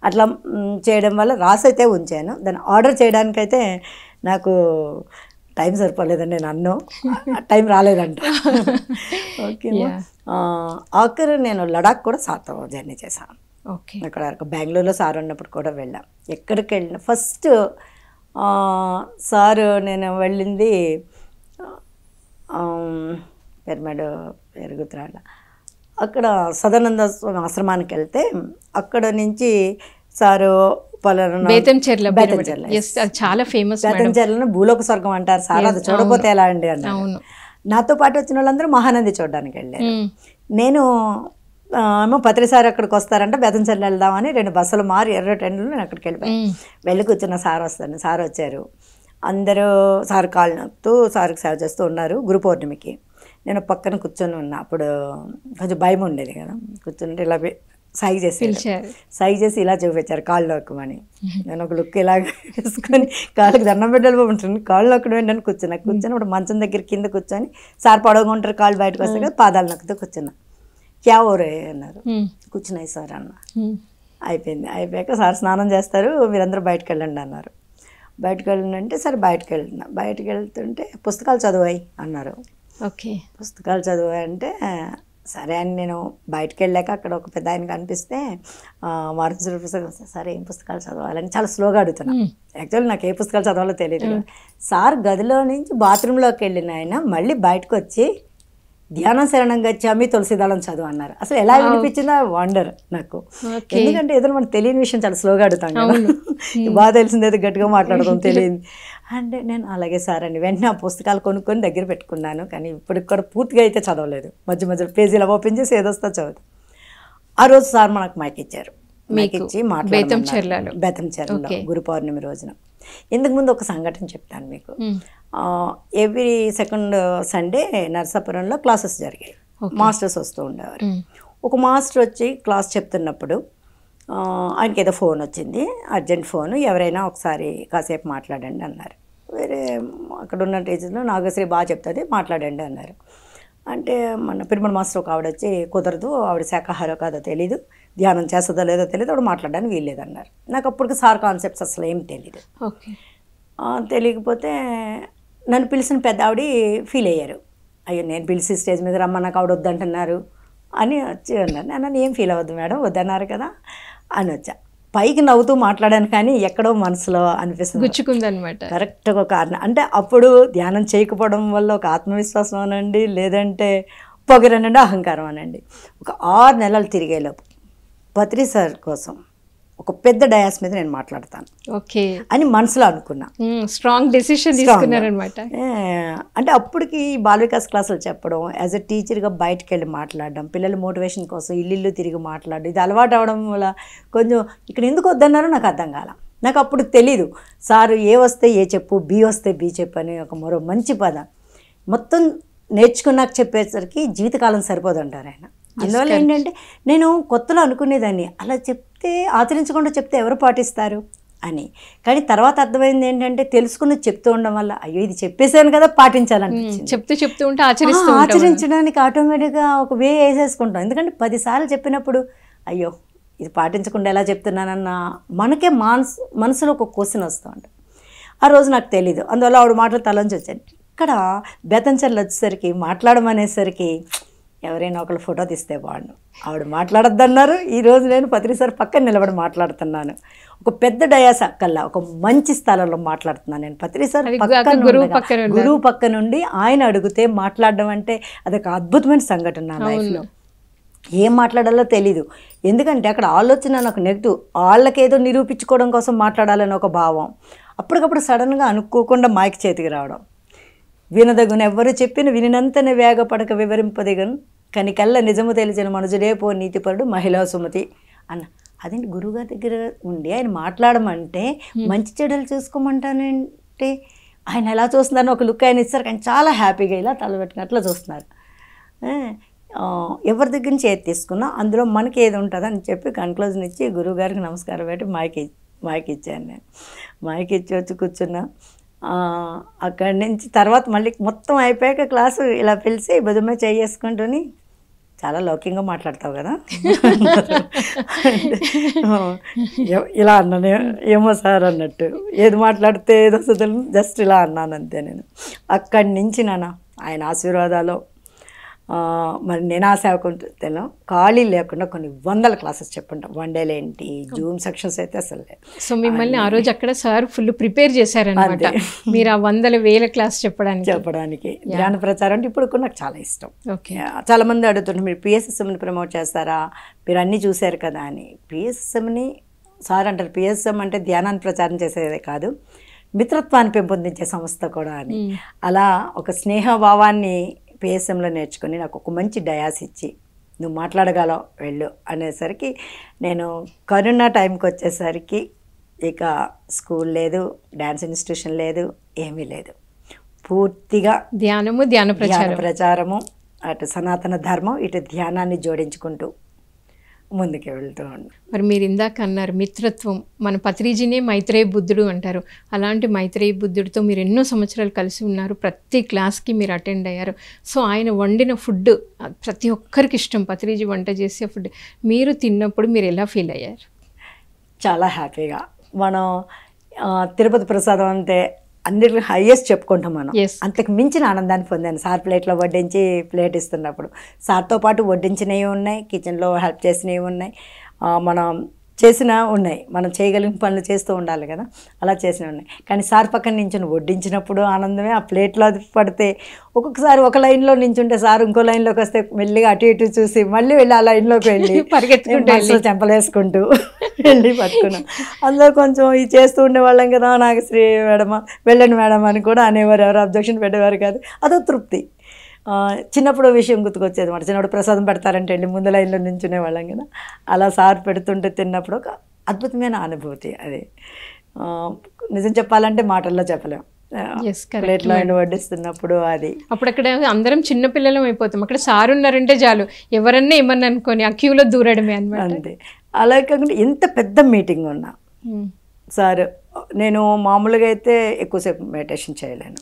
అట్లా చేయడం వల్ల రాసైతే ఉంచాను. దాన్ని ఆర్డర్ చేయడానికైతే నాకు టైం సరిపోలేదండి, నేను అన్ను టైం రాలేదంట. ఓకే. ఆఖరు నేను లడాక్ కూడా సార్తో జర్నీ చేశాను. ఓకే. అక్కడ బెంగళూరులో సార్ ఉన్నప్పుడు కూడా వెళ్ళాం. ఎక్కడికి వెళ్ళిన ఫస్ట్ సారు నేను వెళ్ళింది పిరమిడ్ పెరుగుతురాళ్ళ అక్కడ సదానంద స్వామి ఆశ్రమానికి వెళ్తే అక్కడ నుంచి సారు బేతంచెర్ల చాలా ఫేమస్. బేతంచెర్లను భూలోక స్వర్గం అంటారు సార్, అది చూడకపోతే ఎలా అండి అన్నారు. నాతో పాటు వచ్చిన వాళ్ళందరూ మహానంది చూడడానికి వెళ్ళారు. నేను ఏమో పత్రిసారి అక్కడికి వస్తారంటే బేతంచెర్ల వెళ్దామని 2 బస్సులు మారి ఎర్ర టెండ్లు నేను అక్కడికి వెళ్ళిపోయాను. వెళ్ళి కూర్చున్న సార్ వస్తాను. సార్ వచ్చారు, అందరూ సార్ కాళ్ళు నొక్కుతూ సార్కి సేవ చేస్తూ ఉన్నారు. గురు పౌర్ణమికి నేను పక్కన కూర్చొని ఉన్నా. అప్పుడు కొంచెం భయం ఉండేది కదా, కూర్చుంటే ఇలా సైజ్ చేసి ఇలా చూపించారు కాళ్ళు నొక్కమని. నేను ఒక లుక్ ఇలాగ వేసుకొని కాళ్ళకి దండం పెట్టాలి ఉంటుంది, కాళ్ళు నొక్కడం ఏంటని కూర్చుని ఇప్పుడు మంచం దగ్గర కింద కూర్చొని సార్ పొడవుకుంటారు, కాళ్ళు బయటకు వస్తాయి కదా, పాదాలు నొక్కుతూ కూర్చున్నా. క్యా ఓరే అన్నారు. కూర్చున్నాయి సార్ అన్న. అయిపోయింది. అయిపోయాక సార్ స్నానం చేస్తారు, మీరందరూ బయటకు వెళ్ళండి అన్నారు. బయటకు వెళ్ళండి అంటే సరే బయటకు వెళ్తున్నా. బయటకు వెళ్తుంటే పుస్తకాలు చదివాయి అన్నారు. ఓకే. పుస్తకాలు చదివాయి అంటే సరే అని నేను బయటకు వెళ్ళాక అక్కడ ఒక పెద్ద ఆయన కనిపిస్తే మారుతి పుస్తకం సరే ఏం పుస్తకాలు చదవాలని చాలా స్లోగా అడుగుతున్నా. యాక్చువల్లీ నాకు ఏ పుస్తకాలు చదవాలో తెలియదు. సార్ గదిలో నుంచి బాత్రూంలోకి వెళ్ళిన ఆయన మళ్ళీ బయటకు వచ్చి ధ్యానం శరణం గచ్చామి తులసిదళం చదువు అన్నారు. అసలు ఎలా వినిపించిందో వండర్ నాకు. ఎందుకంటే ఏదైనా మనకు తెలియని విషయం చాలా స్లోగా అడుగుతాం కదా, బాగా తెలిసిందేదో గట్టిగా మాట్లాడదాం తెలియదు అంటే నేను అలాగే సార్ అని వెంటనే ఆ పుస్తకాలు కొనుక్కొని దగ్గర పెట్టుకున్నాను. కానీ ఇప్పటికి కూడా పూర్తిగా అయితే చదవలేదు, మధ్య మధ్యలో పేజీలు ఓపెన్ చేసి ఏదొస్తా చదువు. ఆ రోజు సార్ మనకు మైక్ ఇచ్చారు. మైక్ ఇచ్చి మాట్లాడారు బేతంచెర్లలో గురు పౌర్ణమి రోజున. ఇంతకు ముందు ఒక సంఘటన చెప్తాను మీకు. ఎవ్రీ సెకండ్ సండే నరసాపురంలో క్లాసెస్ జరిగాయి. మాస్టర్స్ వస్తూ ఉండేవారు. ఒక మాస్టర్ వచ్చి క్లాస్ చెప్తున్నప్పుడు ఆయనకి ఏదో ఫోన్ వచ్చింది, అర్జెంట్ ఫోను, ఎవరైనా ఒకసారి కాసేపు మాట్లాడండి అన్నారు. వేరే అక్కడ ఉన్న టీచర్లో నాగశ్రీ బాగా చెప్తుంది మాట్లాడండి అన్నారు. అంటే మన పిరమిడ్ మాస్టర్ ఒక ఆవిడ వచ్చి కుదరదు, ఆవిడ శాఖాహారో కాదో తెలీదు, ధ్యానం చేస్తుందో లేదో తెలియదు, ఆవిడ మాట్లాడడానికి వీల్లేదన్నారు. నాకు అప్పటికి సార్ కాన్సెప్ట్స్ అసలు ఏం తెలీదు. తెలియకపోతే నన్ను పిలిచిన పెద్ద ఆవిడ ఫీల్ అయ్యారు. అయ్యో నేను పిలిచి స్టేజ్ మీద రమ్మ నాకు ఆవిడ వద్దంటున్నారు అని వచ్చి అన్నారు. నన్ను ఏం ఫీల్ అవ్వద్దు మేడం, వద్దన్నారు కదా అని వచ్చా. పైకి నవ్వుతూ మాట్లాడాను కానీ ఎక్కడో మనసులో అనిపిస్తుంది, గుచ్చుకుందనమాట. కరెక్ట్గా ఒక కారణం అంటే అప్పుడు ధ్యానం చేయకపోవడం వల్ల ఒక ఆత్మవిశ్వాసం అనండి, లేదంటే పొగరనండి, అహంకారం అనండి. ఒక 6 నెలలు తిరిగేలోపు పత్రి సార్ కోసం ఒక పెద్ద డయాస్ మీద నేను మాట్లాడతాను ఓకే అని మనసులో అనుకున్నా. స్ట్రాంగ్ డెసిషన్ తీసుకున్నారనమాట. అంటే అప్పటికి బాల వికాస్ క్లాసులు చెప్పడం, యాజ్ ఎ టీచర్గా బయటకు వెళ్ళి మాట్లాడడం, పిల్లల మోటివేషన్ కోసం ఇల్లు తిరిగి మాట్లాడడం, ఇది అలవాటు అవడం వల్ల కొంచెం ఇక్కడ ఎందుకు వద్దన్నారో నాకు అర్థం కాల. నాకు అప్పుడు తెలీదు సారు ఏ వస్తే ఏ చెప్పు, బి వస్తే బి చెప్పు అని ఒక మరో మంచి పదం మొత్తం నేర్చుకున్నాక చెప్పేసరికి జీవితకాలం సరిపోదు అంటారు ఆయన. అందువల్ల ఏంటంటే నేను కొత్తలో అనుకునేదాన్ని అలా చెప్తే ఆచరించకుండా చెప్తే ఎవరు పాటిస్తారు అని. కానీ తర్వాత అర్థమైంది ఏంటంటే తెలుసుకుని చెప్తూ ఉండడం వల్ల అయ్యో ఇది చెప్పేసాను కదా పాటించాలనిపించింది. చెప్తూ ఉంటే ఆచరించడానికి ఆటోమేటిక్గా ఒక వే వేసేసుకుంటాం. ఎందుకంటే 10 సార్లు చెప్పినప్పుడు అయ్యో ఇది పాటించకుండా ఎలా చెప్తున్నానన్న మనకే మనసులో ఒక క్వశ్చన్ వస్తూ ఉంటుంది. ఆ రోజు నాకు తెలీదు, అందువల్ల ఆవిడ మాటలు తలంచి వచ్చాను. ఇక్కడ బేతంచెర్లు వచ్చేసరికి మాట్లాడమనేసరికి ఎవరైనా ఒకళ్ళు ఫోటో తీస్తే బాగుండు, ఆవిడ మాట్లాడొద్దన్నారు. ఈరోజు నేను పత్రి సార్ పక్కన నిలబడి మాట్లాడుతున్నాను. ఒక పెద్ద డయాస్ కల్లా ఒక మంచి స్థలంలో మాట్లాడుతున్నాను నేను. పత్రి సార్ గురువు పక్క నుండి ఆయన అడిగితే మాట్లాడడం అంటే అదొక అద్భుతమైన సంఘటన నా లైఫ్లో. ఏం మాట్లాడాలో తెలీదు, ఎందుకంటే అక్కడ ఆలోచన నాకు నెగిటివ్, వాళ్ళకేదో నిరూపించుకోవడం కోసం మాట్లాడాలని ఒక భావం. అప్పటికప్పుడు సడన్గా అనుకోకుండా మైక్ చేతికి రావడం, వినదగును ఎవ్వరు చెప్పిన వినినంతనే వేగపడక వివరింపదగను కనికల్లా నిజము తెలిసిన మనుజుడే పో నీతిపరుడు మహిళా సుమతి అన్న. అదేంటి గురువుగారి దగ్గర ఉండి ఆయన మాట్లాడమంటే మంచి చెడులు చూసుకోమంటానంటే ఆయన ఎలా చూస్తున్నారని ఒక లుక్ ఆయన ఇస్తారు. కానీ చాలా హ్యాపీగా ఇలా తలబెట్టుకున్నట్లా చూస్తున్నారు. ఎవరి దగ్గర నుంచి ఏది తీసుకున్నా అందులో మనకి ఏది ఉంటుందని చెప్పి కన్క్లూజన్ ఇచ్చి గురువుగారికి నమస్కారం పెట్టి మైక్ ఇచ్చాను నేను. మైక్ ఇచ్చి వచ్చి కూర్చున్నా. అక్కడి నుంచి తర్వాత మళ్ళీ మొత్తం అయిపోయాక క్లాసు ఇలా పిలిచి భుజమే చేసుకుంటుని చాలా లౌకికంగా మాట్లాడతావు కదా ఇలా అన్నాను. ఏమో సార్ అన్నట్టు, ఏది మాట్లాడితే ఏదో అసలు జస్ట్ ఇలా అన్నాను అంతే. నేను అక్కడి నుంచి ఆయన ఆశీర్వాదాలు, మరి నేను ఆ సేవకుంటాను ఖాళీ లేకుండా కొన్ని వందల క్లాసెస్ చెప్పుంటాం. వన్ డేలు ఏంటి, జూమ్ సెక్షన్స్ అయితే అసలు. సో మిమ్మల్ని ఆ రోజు అక్కడ సార్ ఫుల్ ప్రిపేర్ చేశారనమాట, మీరు ఆ వందల వేల క్లాస్ చెప్పడానికి. ధ్యాన ప్రచారం అంటే ఇప్పుడు నాకు చాలా ఇష్టం. ఓకే, చాలా మంది అడుగుతుంటారు, మీరు పిఎస్ఎస్ఎంని ప్రమోట్ చేస్తారా, మీరు అన్నీ చూశారు కదా అని. పిఎస్ఎస్ఎంని సార్ అంటారు, పిఎస్ఎం అంటే ధ్యానాన్ని ప్రచారం చేసేదే కాదు, మిత్రత్వాన్ని పెంపొందించే సంస్థ కూడా అని. అలా ఒక స్నేహభావాన్ని పిఎస్ఎంలో నేర్చుకొని నాకు ఒక మంచి డయాస్ ఇచ్చి, నువ్వు మాట్లాడగలవు వెళ్ళు అనేసరికి, నేను కరోనా టైంకి వచ్చేసరికి ఇక స్కూల్ లేదు, డ్యాన్స్ ఇన్స్టిట్యూషన్ లేదు, ఏమీ లేదు. పూర్తిగా ధ్యాన ప్రచారము, అటు సనాతన ధర్మం, ఇటు ధ్యానాన్ని జోడించుకుంటూ ముందుకు వెళ్తూ ఉన్నాం. మరి మీరు ఇందాక అన్నారు మిత్రత్వం, మన పత్రిజీనే మైత్రేయ బుద్ధుడు అంటారు. అలాంటి మైత్రేయ బుద్ధుడితో మీరు ఎన్నో సంవత్సరాలు కలిసి ఉన్నారు, ప్రతి క్లాస్కి మీరు అటెండ్ అయ్యారు. సో ఆయన వండిన ఫుడ్ ప్రతి ఒక్కరికి ఇష్టం, పత్రిజీ వంట చేసే ఫుడ్. మీరు తిన్నప్పుడు మీరు ఎలా ఫీల్ అయ్యారు? చాలా హ్యాపీగా. మనం తిరుపతి ప్రసాదం అంటే అన్నిటికీ హైయెస్ట్ చెప్పుకుంటాం మనం. అంతకు మించిన ఆనందాన్ని పొందాను సార్ ప్లేట్లో వడ్డించి ప్లేట్ ఇస్తున్నప్పుడు. సార్తో పాటు వడ్డించినవి ఉన్నాయి, కిచెన్లో హెల్ప్ చేసినవి ఉన్నాయి, మనం చేసిన ఉన్నాయి. మనం చేయగలిగిన పనులు చేస్తూ ఉండాలి కదా, అలా చేసినవి ఉన్నాయి. కానీ సార్ పక్కన నించుని వడ్డించినప్పుడు ఆనందమే. ఆ ప్లేట్లో అది పడితే ఒక్కొక్కసారి ఒక లైన్లో నించుంటే సార్ ఇంకో లైన్లోకి వస్తే మెల్లిగా అటు ఇటు చూసి మళ్ళీ వెళ్ళి ఆ లైన్లోకి వెళ్ళి పరిగెత్తుకుంటూ చెంపలేసుకుంటూ వెళ్ళి పట్టుకున్నాం. అందులో కొంచెం ఇది చేస్తూ ఉండేవాళ్ళం కదా, నాకు శ్రీ మేడమ వెళ్ళండి మేడం అని కూడా అనేవారు, ఎవరు అబ్జెక్షన్ పెట్టేవారు కాదు. అదో తృప్తి. చిన్నప్పుడు విషయం గుర్తుకొచ్చేది మాట, చిన్నప్పుడు ప్రసాదం పెడతారంటే వెళ్ళి ముందు లైన్లో నించునే వాళ్ళం కదా, అలా సార్ పెడుతుంటే తిన్నప్పుడు ఒక అద్భుతమైన అనుభూతి. అది నిజం చెప్పాలంటే మాటల్లో చెప్పలేం. ప్లేట్లో వడ్డిస్తున్నప్పుడు అది అప్పుడు అక్కడ అందరం చిన్నపిల్లలం అయిపోతాం. అక్కడ సార్ ఉన్నారంటే చాలు, ఎవరన్నా ఏమన్నా అనుకోని ఆ క్యూలో దూరడమే అనమాట. అంతే. అలా కాకుండా ఎంత పెద్ద మీటింగ్ ఉన్నా సార్, నేను మామూలుగా అయితే ఎక్కువసేపు మెడిటేషన్ చేయలేను,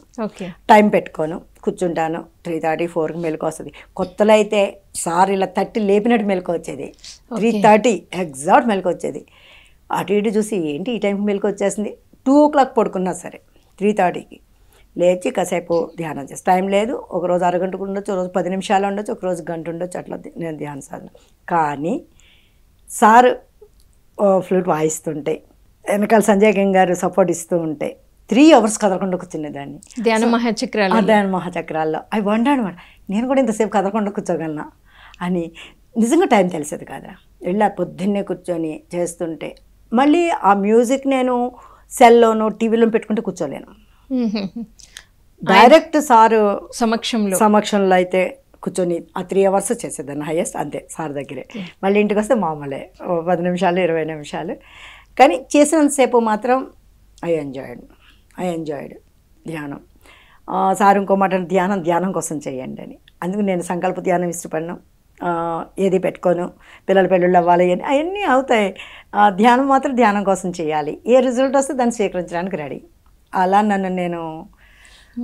టైం పెట్టుకోను, కూర్చుంటాను. 3:30, 4కి మెలకు వస్తుంది. కొత్తలో అయితే సార్ ఇలా తట్టి లేపినట్టు మెలకు వచ్చేది, 3:30 ఎగ్జాక్ట్ మెలకు వచ్చేది. అటు ఇటు చూసి ఏంటి ఈ టైంకి మెలకు వచ్చేసింది. 2 o'clock పడుకున్నా సరే 3:30కి లేచి కాసేపు ధ్యానం చేసి, టైం లేదు, ఒకరోజు అరగంటకు ఉండొచ్చు, ఒకరోజు 10 నిమిషాలు ఉండొచ్చు, ఒకరోజు గంట ఉండొచ్చు, అట్లా నేను ధ్యాన సాధన. కానీ సార్ ఫ్లూట్ వాయిస్తుంటే వెనకాల సంజయ్ గంగ్ గారు సపోర్ట్ ఇస్తూ ఉంటే 3 hours కదలకుండా కూర్చునేదాన్ని ధ్యాన మహాచక్రాల్లో. అవి వండాను మాట, నేను కూడా ఇంతసేపు కదలకుండా కూర్చోగలనా అని నిజంగా టైం తెలిసేది కాదా. వెళ్ళా పొద్దున్నే కూర్చొని చేస్తుంటే మళ్ళీ ఆ మ్యూజిక్ నేను సెల్లోనో టీవీలో పెట్టుకుంటే కూర్చోలేను. డైరెక్ట్ సారు సమక్షంలో అయితే కూర్చొని ఆ 3 hours చేసేదాన్ని హైయెస్ట్, అంతే సార్ దగ్గరే. మళ్ళీ ఇంటికి వస్తే మామూలే 10 నిమిషాలు 20 నిమిషాలు. కానీ చేసినంతసేపు మాత్రం ఐ ఎంజాయ్డ్ ధ్యానం. సార్ ఇంకో మాట, ధ్యానం కోసం చేయండి అని. అందుకు నేను సంకల్ప ధ్యానం ఇష్టపడినాం, ఏది పెట్టుకోను, పిల్లల పెళ్ళిళ్ళు అవ్వాలి అని అవన్నీ అవుతాయి. ధ్యానం మాత్రం ధ్యానం కోసం చేయాలి, ఏ రిజల్ట్ వస్తే దాన్ని స్వీకరించడానికి రెడీ. అలా నన్ను నేను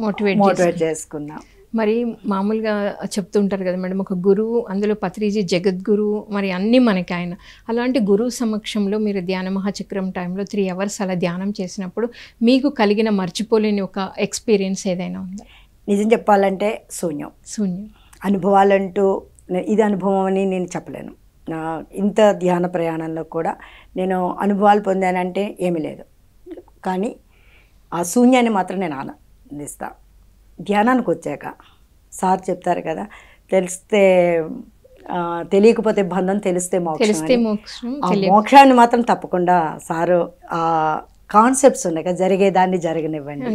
మోటివేట్ చేసుకున్నా. మరి మామూలుగా చెప్తుంటారు కదా మేడం, ఒక గురువు, అందులో పత్రిజీ జగద్గురువు, మరి అన్నీ మనకి ఆయన. అలాంటి గురువు సమక్షంలో మీరు ధ్యాన మహాచక్రం టైంలో 3 hours అలా ధ్యానం చేసినప్పుడు మీకు కలిగిన మర్చిపోలేని ఒక ఎక్స్పీరియన్స్ ఏదైనా ఉందా? నిజం చెప్పాలంటే శూన్యం. అనుభవాలంటూ ఇది అనుభవం అని నేను చెప్పలేను. ఇంత ధ్యాన ప్రయాణంలో కూడా నేను అనుభవాలు పొందానంటే ఏమీ లేదు. కానీ ఆ శూన్యాన్ని మాత్రం నేను ఆనందిస్తాను. ధ్యానానికి వచ్చాక సార్ చెప్తారు కదా, తెలిస్తే తెలియకపోతే బంధం, తెలిస్తే మోక్షం. ఆ మోక్షాన్ని మాత్రం తప్పకుండా సారు ఆ కాన్సెప్ట్స్ ఉన్నాయి కదా, జరిగేదాన్ని జరగనివ్వండి.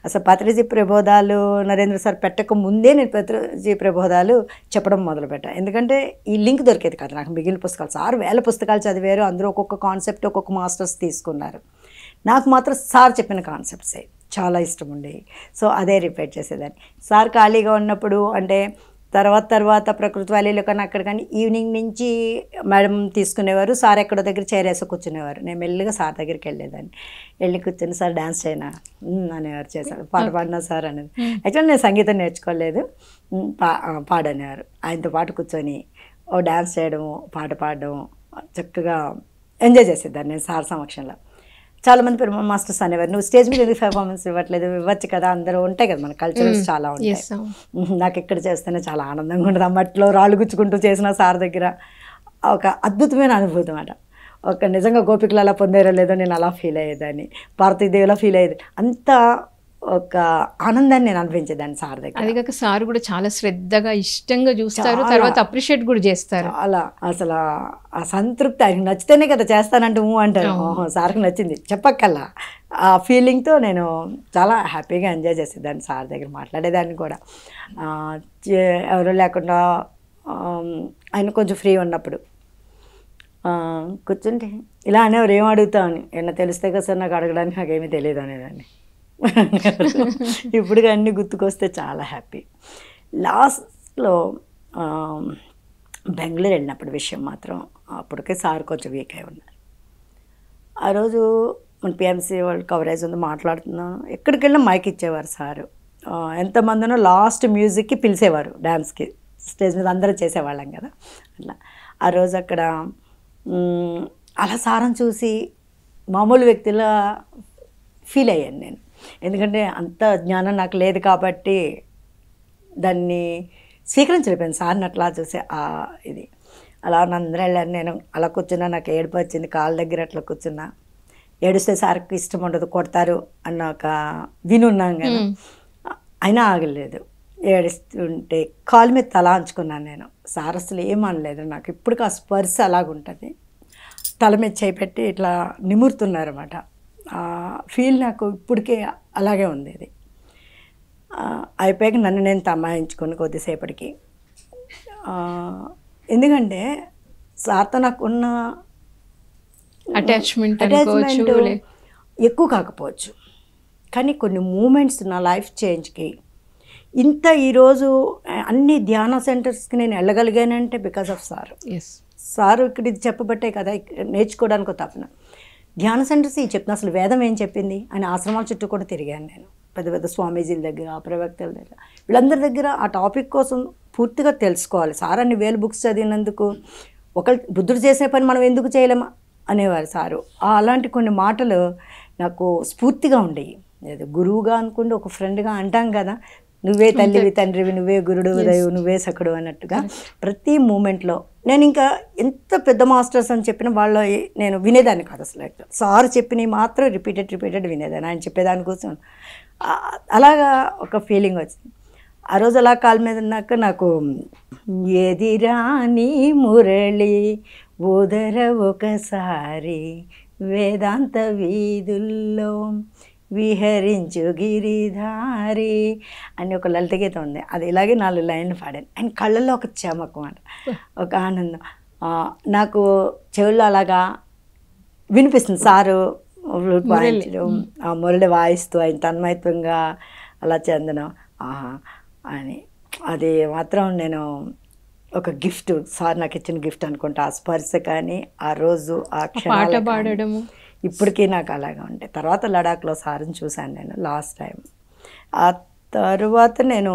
అసలు పత్రిజీ ప్రబోధాలు నరేంద్ర సార్ పెట్టక ముందే నేను పత్రిజీ ప్రబోధాలు చెప్పడం మొదలుపెట్టాను. ఎందుకంటే ఈ లింక్ దొరికేది కదా నాకు. మిగిలిన పుస్తకాలు సార్ 1000 పుస్తకాలు చదివారు, అందరూ ఒక్కొక్క కాన్సెప్ట్ ఒక్కొక్క మాస్టర్స్ తీసుకున్నారు. నాకు మాత్రం సార్ చెప్పిన కాన్సెప్ట్సే చాలా ఇష్టం ఉండేవి. సో అదే రిపీట్ చేసేదాన్ని. సార్ ఖాళీగా ఉన్నప్పుడు అంటే తర్వాత ప్రకృతి వ్యాలీలో కానీ అక్కడ కానీ ఈవినింగ్ నుంచి మేడం తీసుకునేవారు, సార్ ఎక్కడో దగ్గర చేరేసి కూర్చునేవారు. నేను మెల్లిగా సార్ దగ్గరికి వెళ్ళేదాన్ని. వెళ్ళి కూర్చొని సార్ డాన్స్ చేయనా అనేవారు, చేశారు. పాట పాడినా సార్ అనేది. యాక్చువల్లీ నేను సంగీతం నేర్చుకోలేదు, పాడనేవారు. ఆయనతో పాటు కూర్చొని ఓ డాన్స్ చేయడము, పాట పాడడం చక్కగా ఎంజాయ్ చేసేదాన్ని నేను సార్ సమక్షంలో. చాలామంది పెరుమాళ్ మాస్టర్స్ అనేవారు, నువ్వు స్టేజ్ మీద ఎందుకు పెర్ఫార్మెన్స్ ఇవ్వట్లేదు, ఇవ్వచ్చు కదా, అందరూ ఉంటాయి కదా మన కల్చరల్స్ చాలా ఉంటాయి. నాకు ఇక్కడ చేస్తేనే చాలా ఆనందంగా ఉంటుంది. మట్టిలో రాళ్ళు గుచ్చుకుంటూ చేసిన సార్ దగ్గర ఒక అద్భుతమైన అనుభూతి అన్నమాట. ఒక నిజంగా గోపికలు అలా పొందారో లేదో నేను అలా ఫీల్ అయ్యేదాన్ని, పార్వతీదేవిలా ఫీల్ అయ్యేది. అంత ఒక ఆనందాన్ని నేను అనిపించేదాన్ని సార్ దగ్గర. అది కాక సార్ కూడా చాలా శ్రద్ధగా ఇష్టంగా చూస్తారు, తర్వాత అప్రిషియేట్ కూడా చేస్తారు. అలా అసలు ఆ సంతృప్తి, ఆయనకు నచ్చితేనే కదా చేస్తానంటూ అంటారు. సార్కి నచ్చింది చెప్పక్కల్లా. ఆ ఫీలింగ్తో నేను చాలా హ్యాపీగా ఎంజాయ్ చేసేదాన్ని, సార్ దగ్గర మాట్లాడేదాన్ని కూడా. ఎవరు లేకుండా ఆయన కొంచెం ఫ్రీ ఉన్నప్పుడు కూర్చుంటే ఇలా అనేవారు, ఏం అడుగుతామని, ఏమన్నా తెలిస్తే కదా సార్ నాకు అడగడానికి, నాకేమీ తెలియదు అనేదాన్ని. ఇప్పుడు అన్నీ గుర్తుకొస్తే చాలా హ్యాపీ. లాస్ట్లో బెంగళూరు వెళ్ళినప్పుడు విషయం మాత్రం, అప్పటికే సార్ కొంచెం వీక్ అయి ఉన్నారు. ఆ రోజు మన పిఎంసీ వాళ్ళు కవరేజ్ ఉంది, మాట్లాడుతున్నాను. ఎక్కడికి వెళ్ళినా మైక్ ఇచ్చేవారు సారు. ఎంతమందినో లాస్ట్ మ్యూజిక్కి పిలిచేవారు డ్యాన్స్కి, స్టేజ్ మీద అందరూ చేసేవాళ్ళం కదా అట్లా. ఆ రోజు అక్కడ అలా సారం చూసి మామూలు వ్యక్తిలా ఫీల్ అయ్యాను నేను. ఎందుకంటే అంత జ్ఞానం నాకు లేదు కాబట్టి దాన్ని స్వీకరించలేకపోయాను సార్ని అట్లా చూసి. ఇది అలా అందరూ వెళ్ళాను, నేను అలా కూర్చున్నా. నాకు ఏడుపు వచ్చింది, కాళ్ళ దగ్గర అట్లా కూర్చున్నా. ఏడుస్తే సార్కి ఇష్టం ఉండదు, కొడతారు అన్న ఒక వినున్నాం కదా, అయినా ఆగలేదు. ఏడుస్తుంటే కాలు మీద తల అంచుకున్నాను నేను. సార్ అసలు ఏమనలేదు, నాకు ఇప్పటికీ ఆ స్పర్శ అలాగుంటుంది. తల మీద చేపెట్టి ఇట్లా నిమురుతున్నారన్నమాట. ఫీల్ నాకు ఇప్పటికే అలాగే ఉంది. ఇది అయిపోయాక నన్ను నేను తమాయించుకుని కొద్దిసేపటికి, ఎందుకంటే సార్తో నాకున్న అటాచ్మెంట్ ఎక్కువ కాకపోవచ్చు, కానీ కొన్ని మూమెంట్స్ నా లైఫ్ చేంజ్కి ఇంత ఈరోజు అన్ని ధ్యాన సెంటర్స్కి నేను వెళ్ళగలిగానంటే బికాస్ ఆఫ్ సార్. సారు ఇక్కడ ఇది చెప్పబట్టే కదా నేర్చుకోవడానికి తప్పన. ధ్యాన సెంటర్స్ ఇది చెప్తున్నా, అసలు వేదం ఏం చెప్పింది అని ఆశ్రమాల చుట్టూ కూడా తిరిగాను నేను, పెద్ద పెద్ద స్వామీజీల దగ్గర, ప్రవక్తల దగ్గర, వీళ్ళందరి దగ్గర ఆ టాపిక్ కోసం పూర్తిగా తెలుసుకోవాలి. సార్ అన్ని వేలు బుక్స్ చదివినందుకు ఒకళ్ళు బుద్ధుడు చేసే పని మనం ఎందుకు చేయలేమా అనేవారు సారు. అలాంటి కొన్ని మాటలు నాకు స్ఫూర్తిగా ఉండేవి. ఏదో గురువుగా అనుకుంటే ఒక ఫ్రెండ్గా అంటాం కదా, నువ్వే తల్లివి తండ్రివి, నువ్వే గురుడు ఉదయం, నువ్వే సఖుడు అన్నట్టుగా ప్రతి మూమెంట్లో నేను ఇంకా ఎంత పెద్ద మాస్టర్స్ అని చెప్పిన వాళ్ళ నేను వినేదాన్ని కాదు అసలు. సార్ చెప్పినవి మాత్రం రిపీటెడ్ వినేదాన్ని, ఆయన చెప్పేదాని కోసం. అలాగా ఒక ఫీలింగ్ వచ్చింది. ఆ రోజు అలా కాలు మీద ఉన్నాక నాకు ఎదిరాని మురళి ఓదర ఒకసారి వేదాంత వీధుల్లో విహరించు గిరిధారి అని ఒక లలిత గీతం ఉంది. అది ఇలాగే 4 లైన్లు పాడాను. ఆయన కళ్ళల్లో ఒక చెమకు మాట, ఒక ఆనందం నాకు చెవుల్లో అలాగా వినిపిస్తుంది. సారు వాయించడం, ఆ మురళి వాయిస్తూ ఆయన తన్మయత్వంగా అలా చెందడం అని, అది మాత్రం నేను ఒక గిఫ్ట్, సార్ నాకు ఇచ్చిన గిఫ్ట్ అనుకుంటా. ఆ స్పర్శ కానీ ఆ రోజు ఆ క్షణాలు పాడడము ఇప్పటికీ నాకు అలాగే ఉంటాయి. తర్వాత లడాఖ్లో సార్ని చూశాను నేను లాస్ట్ టైం. ఆ తర్వాత నేను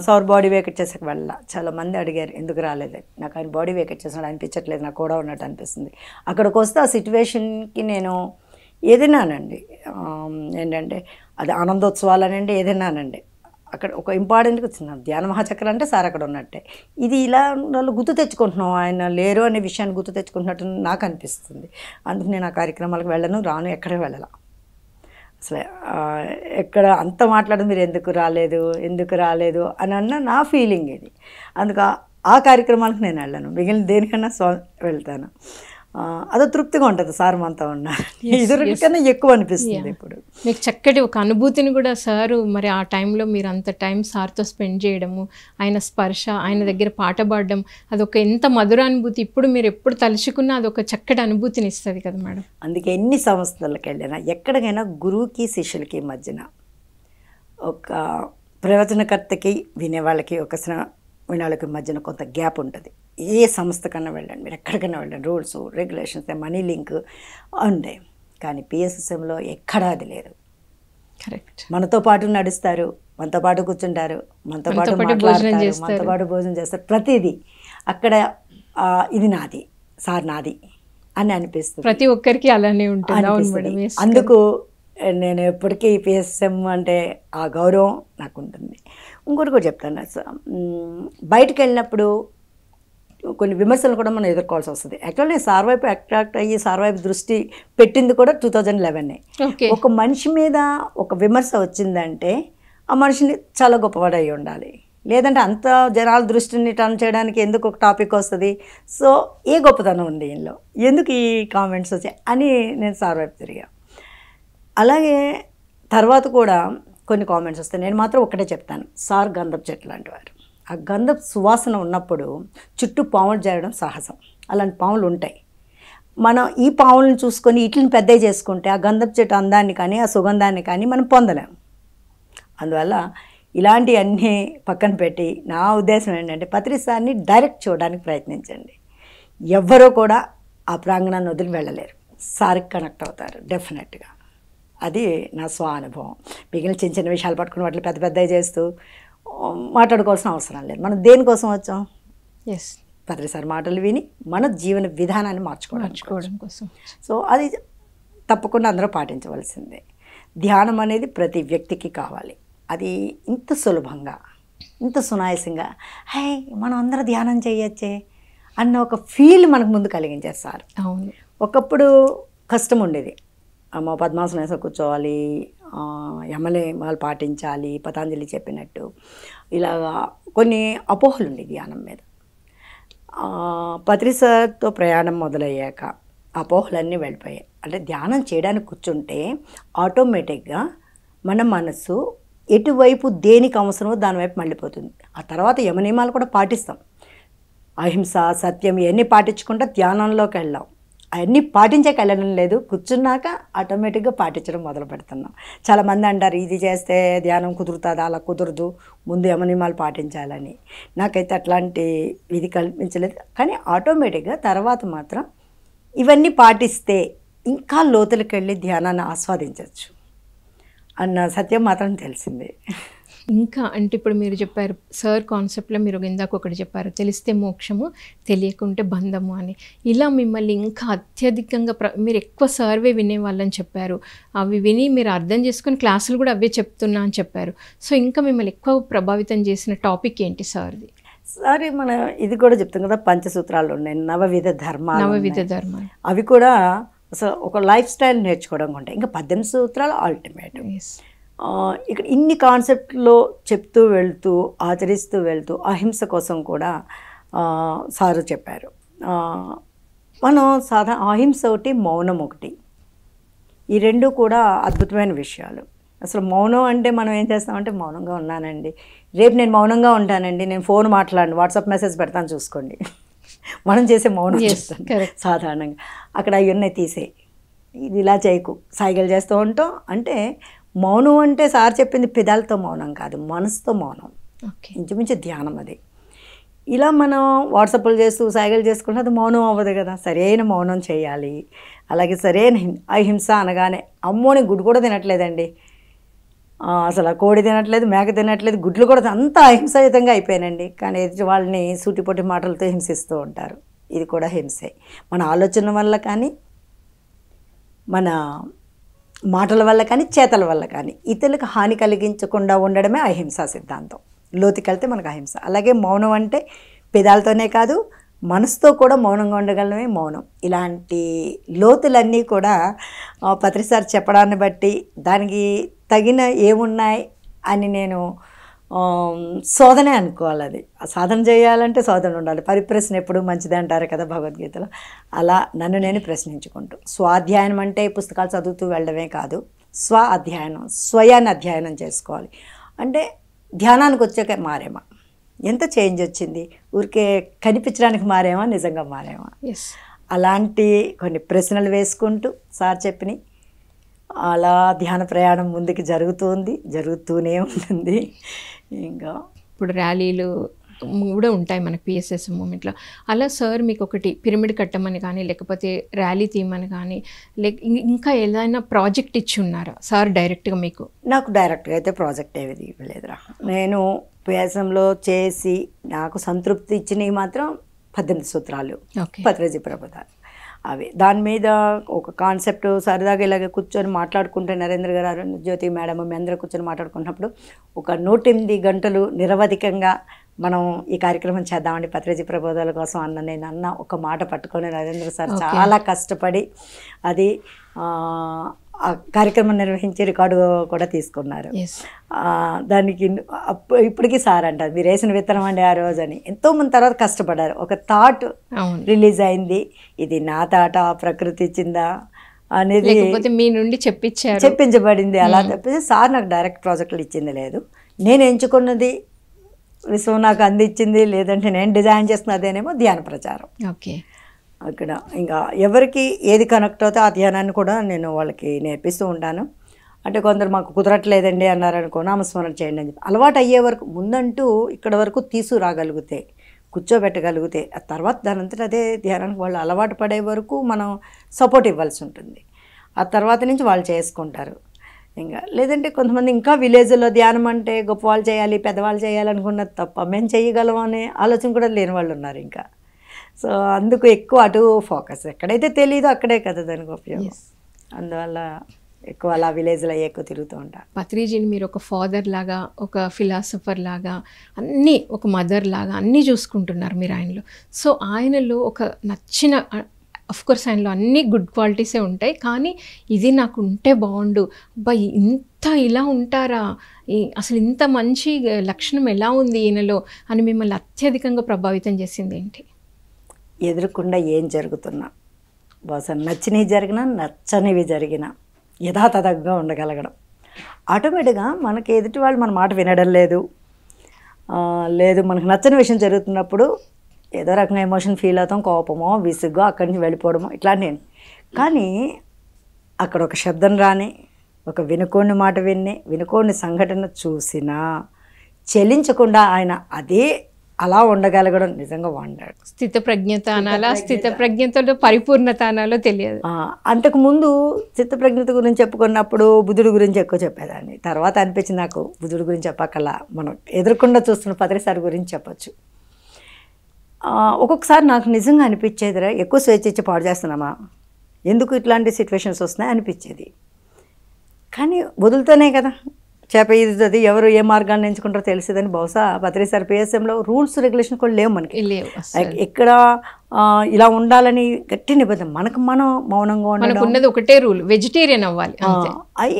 సార్ బాడీ వేకెట్ చేసాక వెళ్ళా. చాలామంది అడిగారు ఎందుకు రాలేదు, నాకు ఆయన బాడీ వేకెట్ చేసినట్టు అనిపించట్లేదు, నాకు కూడా ఉన్నట్టు అనిపిస్తుంది. అక్కడికి వస్తే ఆ సిచ్యువేషన్కి నేను ఏదైనానండి, ఏంటంటే అది ఆనందోత్సవాలనండి, ఏదైనానండి. అక్కడ ఒక ఇంపార్టెంట్గా వచ్చింది, ధ్యాన మహాచక్ర అంటే సార్ అక్కడ ఉన్నట్టే. ఇది ఇలా వాళ్ళు గుర్తు తెచ్చుకుంటున్నాం, ఆయన లేరు అనే విషయాన్ని గుర్తు తెచ్చుకుంటున్నట్టు నాకు అనిపిస్తుంది. అందుకు నేను ఆ కార్యక్రమాలకు వెళ్ళను, రాను, ఎక్కడికి వెళ్ళాల. అసలు ఎక్కడ అంత మాట్లాడదు, మీరు ఎందుకు రాలేదు అని అన్న నా ఫీలింగ్ ఇది. అందుకు ఆ కార్యక్రమాలకు నేను వెళ్ళను, మిగిలిన దేనికన్నా వెళ్తాను. అదో తృప్తిగా ఉంటుంది సార్ మనతో ఉన్న, ఇద్దరికన్నా ఎక్కువ అనిపిస్తుంది. ఇప్పుడు మీకు చక్కటి ఒక అనుభూతిని కూడా సారు, మరి ఆ టైంలో మీరు అంత టైం సార్తో స్పెండ్ చేయడము, ఆయన స్పర్శ, ఆయన దగ్గర పాట పాడడం, అదొక ఎంత మధురానుభూతి. ఇప్పుడు మీరు ఎప్పుడు తలుచుకున్నా అదొక చక్కటి అనుభూతిని ఇస్తుంది కదా మేడం. అందుకే ఎన్ని సంస్థలకు వెళ్ళినా ఎక్కడికైనా గురువుకి శిష్యులకి మధ్యన ఒక ప్రవచనకర్తకి వినేవాళ్ళకి వినేవాళ్ళకి మధ్యన కొంత గ్యాప్ ఉంటుంది. ఏ సంస్థ కన్నా వెళ్ళండి, మీరు ఎక్కడికైనా వెళ్ళండి, రూల్స్ రెగ్యులేషన్స్ మనీ లింక్ ఉండే. కానీ పిఎస్ఎస్ఎంలో ఎక్కడా అది లేదు. కరెక్ట్. మనతో పాటు నడుస్తారు, మనతో పాటు కూర్చుంటారు, మనతో పాటు మాట్లాడతారు, మనతో పాటు భోజనం చేస్తారు. ప్రతిదీ అక్కడ ఇది నాది సార్, నాది అని అనిపిస్తుంది. ప్రతి ఒక్కరికి అలానే ఉంటుంది. అందుకు నేను ఎప్పటికీ పిఎస్ఎం అంటే ఆ గౌరవం నాకు ఉంటుంది. ఇంకోటి కూడా చెప్తాను, బయటకు వెళ్ళినప్పుడు కొన్ని విమర్శలు కూడా మనం ఎదుర్కోవాల్సి వస్తుంది. యాక్చువల్ నేను సార్ వైపు అట్రాక్ట్ అయ్యి సార్ వైపు దృష్టి పెట్టింది కూడా 2011. ఒక మనిషి మీద ఒక విమర్శ వచ్చిందంటే ఆ మనిషిని చాలా గొప్పవాడు అయి ఉండాలి, లేదంటే అంత జనాల దృష్టిని టర్న్ చేయడానికి ఎందుకు ఒక టాపిక్ వస్తుంది. సో ఏ గొప్పతనం ఉంది దీనిలో, ఎందుకు ఈ కామెంట్స్ వచ్చాయి అని నేను సార్ వైపు తిరిగా. అలాగే తర్వాత కూడా కొన్ని కామెంట్స్ వస్తాయి. నేను మాత్రం ఒకటే చెప్తాను, సార్ గంధపు చెట్టు లాంటి వారు. ఆ గంధపు సువాసన ఉన్నప్పుడు చుట్టూ పాములు చేరడం సహజం. అలాంటి పాములు ఉంటాయి. మనం ఈ పాములను చూసుకొని వీటిని పెద్దవి చేసుకుంటే ఆ గంధపు చెట్టు అందాన్ని కానీ ఆ సుగంధాన్ని కానీ మనం పొందలేము. అందువల్ల ఇలాంటివన్నీ పక్కన పెట్టి నా ఉద్దేశం ఏంటంటే పత్రి సార్ని డైరెక్ట్ చూడడానికి ప్రయత్నించండి. ఎవ్వరూ కూడా ఆ ప్రాంగణాన్ని వదిలి వెళ్ళలేరు, సార్కి కనెక్ట్ అవుతారు డెఫినెట్గా. అది నా స్వానుభవం. మిగిలిన చిన్న చిన్న విషయాలు పట్టుకుని వాటిని పెద్ద పెద్దవి చేస్తూ మాట్లాడుకోవాల్సిన అవసరం లేదు. మనం దేనికోసం వచ్చాం? పత్రి సార్ మాటలు విని మన జీవన విధానాన్ని మార్చుకోవడం కోసం. సో అది తప్పకుండా అందరూ పాటించవలసిందే. ధ్యానం అనేది ప్రతి వ్యక్తికి కావాలి. అది ఇంత సులభంగా, ఇంత సునాయాసంగా హై మనం అందరూ ధ్యానం చేయొచ్చే అన్న ఒక ఫీల్ మనకు ముందు కలిగించారు సార్. అవును. ఒకప్పుడు కష్టం ఉండేది, అమ్మ పద్మాసనం వేసి కూర్చోవాలి, యమలే వాళ్ళు పాటించాలి, పతాంజలి చెప్పినట్టు, ఇలాగా కొన్ని అపోహలు ఉండేవి ధ్యానం మీద. పత్రి సార్తో ప్రయాణం మొదలయ్యాక అపోహలన్నీ వెళ్ళిపోయాయి. అంటే ధ్యానం చేయడానికి కూర్చుంటే ఆటోమేటిక్గా మన మనసు ఎటువైపు దేనికి అవసరమో దానివైపు మళ్ళీపోతుంది. ఆ తర్వాత యమనియమాలు కూడా పాటిస్తాం, అహింస, సత్యం ఇవన్నీ పాటించుకుంటా ధ్యానంలోకి వెళ్ళాం. అవన్నీ పాటించాక వెళ్ళడం లేదు, కూర్చున్నాక ఆటోమేటిక్గా పాటించడం మొదలు పెడుతున్నాం. చాలామంది అంటారు ఇది చేస్తే ధ్యానం కుదురుతుందా, అలా కుదరదు, ముందు యమనియమాలు పాటించాలని. నాకైతే అట్లాంటి ఇది కల్పించలేదు. కానీ ఆటోమేటిక్గా తర్వాత మాత్రం ఇవన్నీ పాటిస్తే ఇంకా లోతులకు వెళ్ళి ధ్యానాన్ని ఆస్వాదించవచ్చు అన్న సత్యం మాత్రం తెలిసింది. ఇంకా అంటే ఇప్పుడు మీరు చెప్పారు సార్ కాన్సెప్ట్లో, మీరు ఇందాక ఒకటి చెప్పారు, తెలిస్తే మోక్షము తెలియకుంటే బంధము అని. ఇలా మిమ్మల్ని ఇంకా అత్యధికంగా మీరు ఎక్కువ సర్వే వినేవాళ్ళని చెప్పారు. అవి విని మీరు అర్థం చేసుకుని క్లాసులు కూడా అవే చెప్తున్నా అని చెప్పారు. సో ఇంకా మిమ్మల్ని ఎక్కువ ప్రభావితం చేసిన టాపిక్ ఏంటి సార్ది? సారీ మనం ఇది కూడా చెప్తాం కదా, పంచసూత్రాలు ఉన్నాయి, నవవిధ ధర్మాలు. అవి కూడా అసలు ఒక లైఫ్ స్టైల్ నేర్చుకోవడం ఉంటాయి. ఇంకా 18 సూత్రాలు ఆల్టిమేట్. ఇక్కడ ఇన్ని కాన్సెప్ట్లో చెప్తూ వెళ్తూ ఆచరిస్తూ వెళ్తూ అహింస కోసం కూడా సారు చెప్పారు. మనం అహింస ఒకటి, మౌనం ఒకటి, ఈ రెండు కూడా అద్భుతమైన విషయాలు. అసలు మౌనం అంటే మనం ఏం చేస్తామంటే మౌనంగా ఉన్నానండి, రేపు నేను మౌనంగా ఉంటానండి, నేను ఫోన్ మాట్లాడండి, వాట్సాప్ మెసేజ్ పెడతాను చూసుకోండి, మనం చేసే మౌనం సాధారణంగా. అక్కడ అవన్నీ తీసే, ఇది ఇలా చేయకు, సైకిల్ చేస్తూ ఉంటాం. అంటే మౌనం అంటే సార్ చెప్పింది పెదాలతో మౌనం కాదు, మనసుతో మౌనం. ఇంచుమించు ధ్యానం అది. ఇలా మనం వాట్సాప్లు చేస్తూ సైకిల్ చేసుకుంటే అది మౌనం అవ్వదు కదా, సరైన మౌనం చేయాలి. అలాగే సరైన అహింస అనగానే అమ్మోని గుడ్డు కూడా తినట్లేదండి, అసలు కోడి తినట్లేదు, మేక తినట్లేదు, గుడ్లు కూడా అంతా అహింసాయుతంగా అయిపోయానండి. కానీ ఎదుటి వాళ్ళని సూటిపోటి మాటలతో హింసిస్తూ ఉంటారు. ఇది కూడా హింసే. మన ఆలోచన వల్ల కానీ, మన మాటల వల్ల కానీ, చేతల వల్ల కానీ ఇతరులకు హాని కలిగించకుండా ఉండడమే అహింసా సిద్ధాంతం. లోతుకెళ్తే మనకు అహింస. అలాగే మౌనం అంటే పెదాలతోనే కాదు, మనసుతో కూడా మౌనంగా ఉండగలమే మౌనం. ఇలాంటి లోతులన్నీ కూడా పత్రి సార్ చెప్పడాన్ని బట్టి దానికి తగిన ఏమున్నాయి అని నేను శోధనే అనుకోవాలి. అది సాధన చేయాలంటే శోధన ఉండాలి. పరిప్రశ్న ఎప్పుడు మంచిది అంటారు కదా భగవద్గీతలో. అలా నన్ను నేను ప్రశ్నించుకుంటూ, స్వాధ్యాయనం అంటే పుస్తకాలు చదువుతూ వెళ్ళడమే కాదు, స్వ అధ్యయనం, స్వయాన్ని అధ్యయనం చేసుకోవాలి. అంటే ధ్యానానికి వచ్చాక మారేమా, ఎంత చేంజ్ వచ్చింది, ఊరికే కనిపించడానికి మారేమా, నిజంగా మారేమా, అలాంటి కొన్ని ప్రశ్నలు వేసుకుంటూ సార్ చెప్పిన అలా ధ్యాన ప్రయాణం ముందుకు జరుగుతూనే ఉంటుంది. ఇంకా ఇప్పుడు ర్యాలీలు కూడా ఉంటాయి మనకి పిఎస్ఎస్ మూమెంట్లో. అలా సార్ మీకు ఒకటి పిరమిడ్ కట్టమని కానీ లేకపోతే ర్యాలీ తీయమని కానీ ఇంకా ఏదైనా ప్రాజెక్ట్ ఇచ్చి ఉన్నారా సార్ డైరెక్ట్గా మీకు? నాకు డైరెక్ట్గా అయితే ప్రాజెక్ట్ ఏది ఇవ్వలేదురా. నేను పిఎస్ఎంలో చేసి నాకు సంతృప్తి ఇచ్చినవి మాత్రం 18 సూత్రాలు, పత్రిజీ ప్రబోధాలు. అవి దాని మీద ఒక కాన్సెప్ట్ సరదాగా ఇలాగే కూర్చొని మాట్లాడుకుంటే నరేంద్ర గారు, జ్యోతి మేడం మీ అందరూ కూర్చొని మాట్లాడుకున్నప్పుడు ఒక 108 గంటలు నిరవధికంగా మనం ఈ కార్యక్రమం చేద్దామండి పత్రిజీ ప్రబోధాల కోసం నేను ఒక మాట పట్టుకొని నరేంద్ర సార్ చాలా కష్టపడి అది ఆ కార్యక్రమం నిర్వహించి రికార్డు కూడా తీసుకున్నారు. దానికి ఇప్పటికీ సార్ అంటారు మీరు వేసిన విత్తనం అండి ఆ రోజు అని. ఎంతోమంది తర్వాత కష్టపడ్డారు. ఒక థాట్ రిలీజ్ అయింది, ఇది నా థాట్ ప్రకృతి ఇచ్చిందా అనేది మీ నుండి చెప్పించబడింది. అలా తప్పితే సార్ నాకు డైరెక్ట్ ప్రాజెక్టులు ఇచ్చింది లేదు. నేను ఎంచుకున్నది విశ్వం నాకు అందించింది, లేదంటే నేను డిజైన్ చేస్తున్నదేనేమో ధ్యాన ప్రచారం. ఓకే, అక్కడ ఇంకా ఎవరికి ఏది కనెక్ట్ అవుతే ఆ ధ్యానాన్ని కూడా నేను వాళ్ళకి నేర్పిస్తూ ఉంటాను. అంటే కొందరు మాకు కుదరట్లేదండి అన్నారనుకో నామస్మరణ చేయండి అని చెప్పి అలవాటు అయ్యే వరకు ముందంటూ ఇక్కడ వరకు తీసుకురాగలిగితే కూర్చోబెట్టగలిగితే ఆ తర్వాత దానంతట అదే ధ్యానానికి వాళ్ళు అలవాటు పడే వరకు మనం సపోర్ట్ ఇవ్వాల్సి ఉంటుంది. ఆ తర్వాత నుంచి వాళ్ళు చేసుకుంటారు. ఇంకా లేదంటే కొంతమంది ఇంకా విలేజ్లో ధ్యానం అంటే గొప్ప వాళ్ళు చేయాలి పెద్దవాళ్ళు చేయాలనుకున్నది తప్ప మేము చేయగలం అనే ఆలోచన కూడా లేని వాళ్ళు ఉన్నారు. ఇంకా సో అందుకు ఎక్కువ అటు ఫోకస్, ఎక్కడైతే తెలీదో అక్కడే కదా దానికి ఉపయోగం. అందువల్ల ఎక్కువ అలా విలేజ్లో ఎక్కువ తిరుగుతూ ఉంటాను. పత్రిజీని మీరు ఒక ఫాదర్ లాగా, ఒక ఫిలాసఫర్ లాగా, అన్నీ ఒక మదర్ లాగా అన్నీ చూసుకుంటున్నారు మీరు ఆయనలో. సో ఆయనలో ఒక నచ్చిన, అఫ్కోర్స్ ఆయనలో అన్ని గుడ్ క్వాలిటీసే ఉంటాయి, కానీ ఇది నాకు ఉంటే బాగుండు, అబ్బాయి ఇంత ఇలా ఉంటారా, అసలు ఇంత మంచి లక్షణం ఎలా ఉంది ఈయనలో అని మిమ్మల్ని అత్యధికంగా ప్రభావితం చేసింది ఏంటి? ఎదురుకుండా ఏం జరుగుతున్నా, బహుశా నచ్చినవి జరిగినా నచ్చనివి జరిగినా యథాతథంగా ఉండగలగడం. ఆటోమేటిక్గా మనకి ఎదుటి వాళ్ళు మన మాట వినడం లేదు, మనకు నచ్చని విషయం జరుగుతున్నప్పుడు ఏదో రకంగా ఎమోషన్ ఫీల్ అవుతాం, కోపమో విసుగో అక్కడి నుంచి వెళ్ళిపోవడమో ఇట్లాంటివి. కానీ అక్కడ ఒక శబ్దం రాని, ఒక వినుకోని మాట వినుకోని సంఘటన చూసినా చెలించకుండా ఆయన అదే అలా ఉండగలగడం నిజంగా వండర్. స్థితప్రజ్ఞత అనాలా, స్థితప్రజ్ఞతలో పరిపూర్ణత అనాలో తెలియదు. అంతకుముందు స్థితప్రజ్ఞత గురించి చెప్పుకున్నప్పుడు బుద్ధుడి గురించి ఎక్కువ చెప్పేదాన్ని. తర్వాత అనిపించింది నాకు బుద్ధుడి గురించి చెప్పకల్లా మనం ఎదురుకుండా చూస్తున్న పత్రిసారి గురించి చెప్పచ్చు. ఒక్కొక్కసారి నాకు నిజంగా అనిపించేదిరా ఎక్కువ స్వేచ్ఛ ఇచ్చి పాడు చేస్తున్నామా, ఎందుకు ఇట్లాంటి సిచ్యువేషన్స్ వస్తున్నాయి అనిపించేది. కానీ వదులుతూనే కదా చేప ఈదుతుంది, ఎవరు ఏ మార్గాన్ని ఎంచుకుంటారో తెలిసేదని. బహుశా పత్రిసారి పిఎస్ఎంలో రూల్స్ రెగ్యులేషన్ కూడా లేవు మనకి. ఎక్కడ ఇలా ఉండాలని గట్టి నిబంధన, మనకు మనం మౌనంగా ఉండడం. ఒకటే రూల్, వెజిటేరియన్ అవ్వాలి. అవి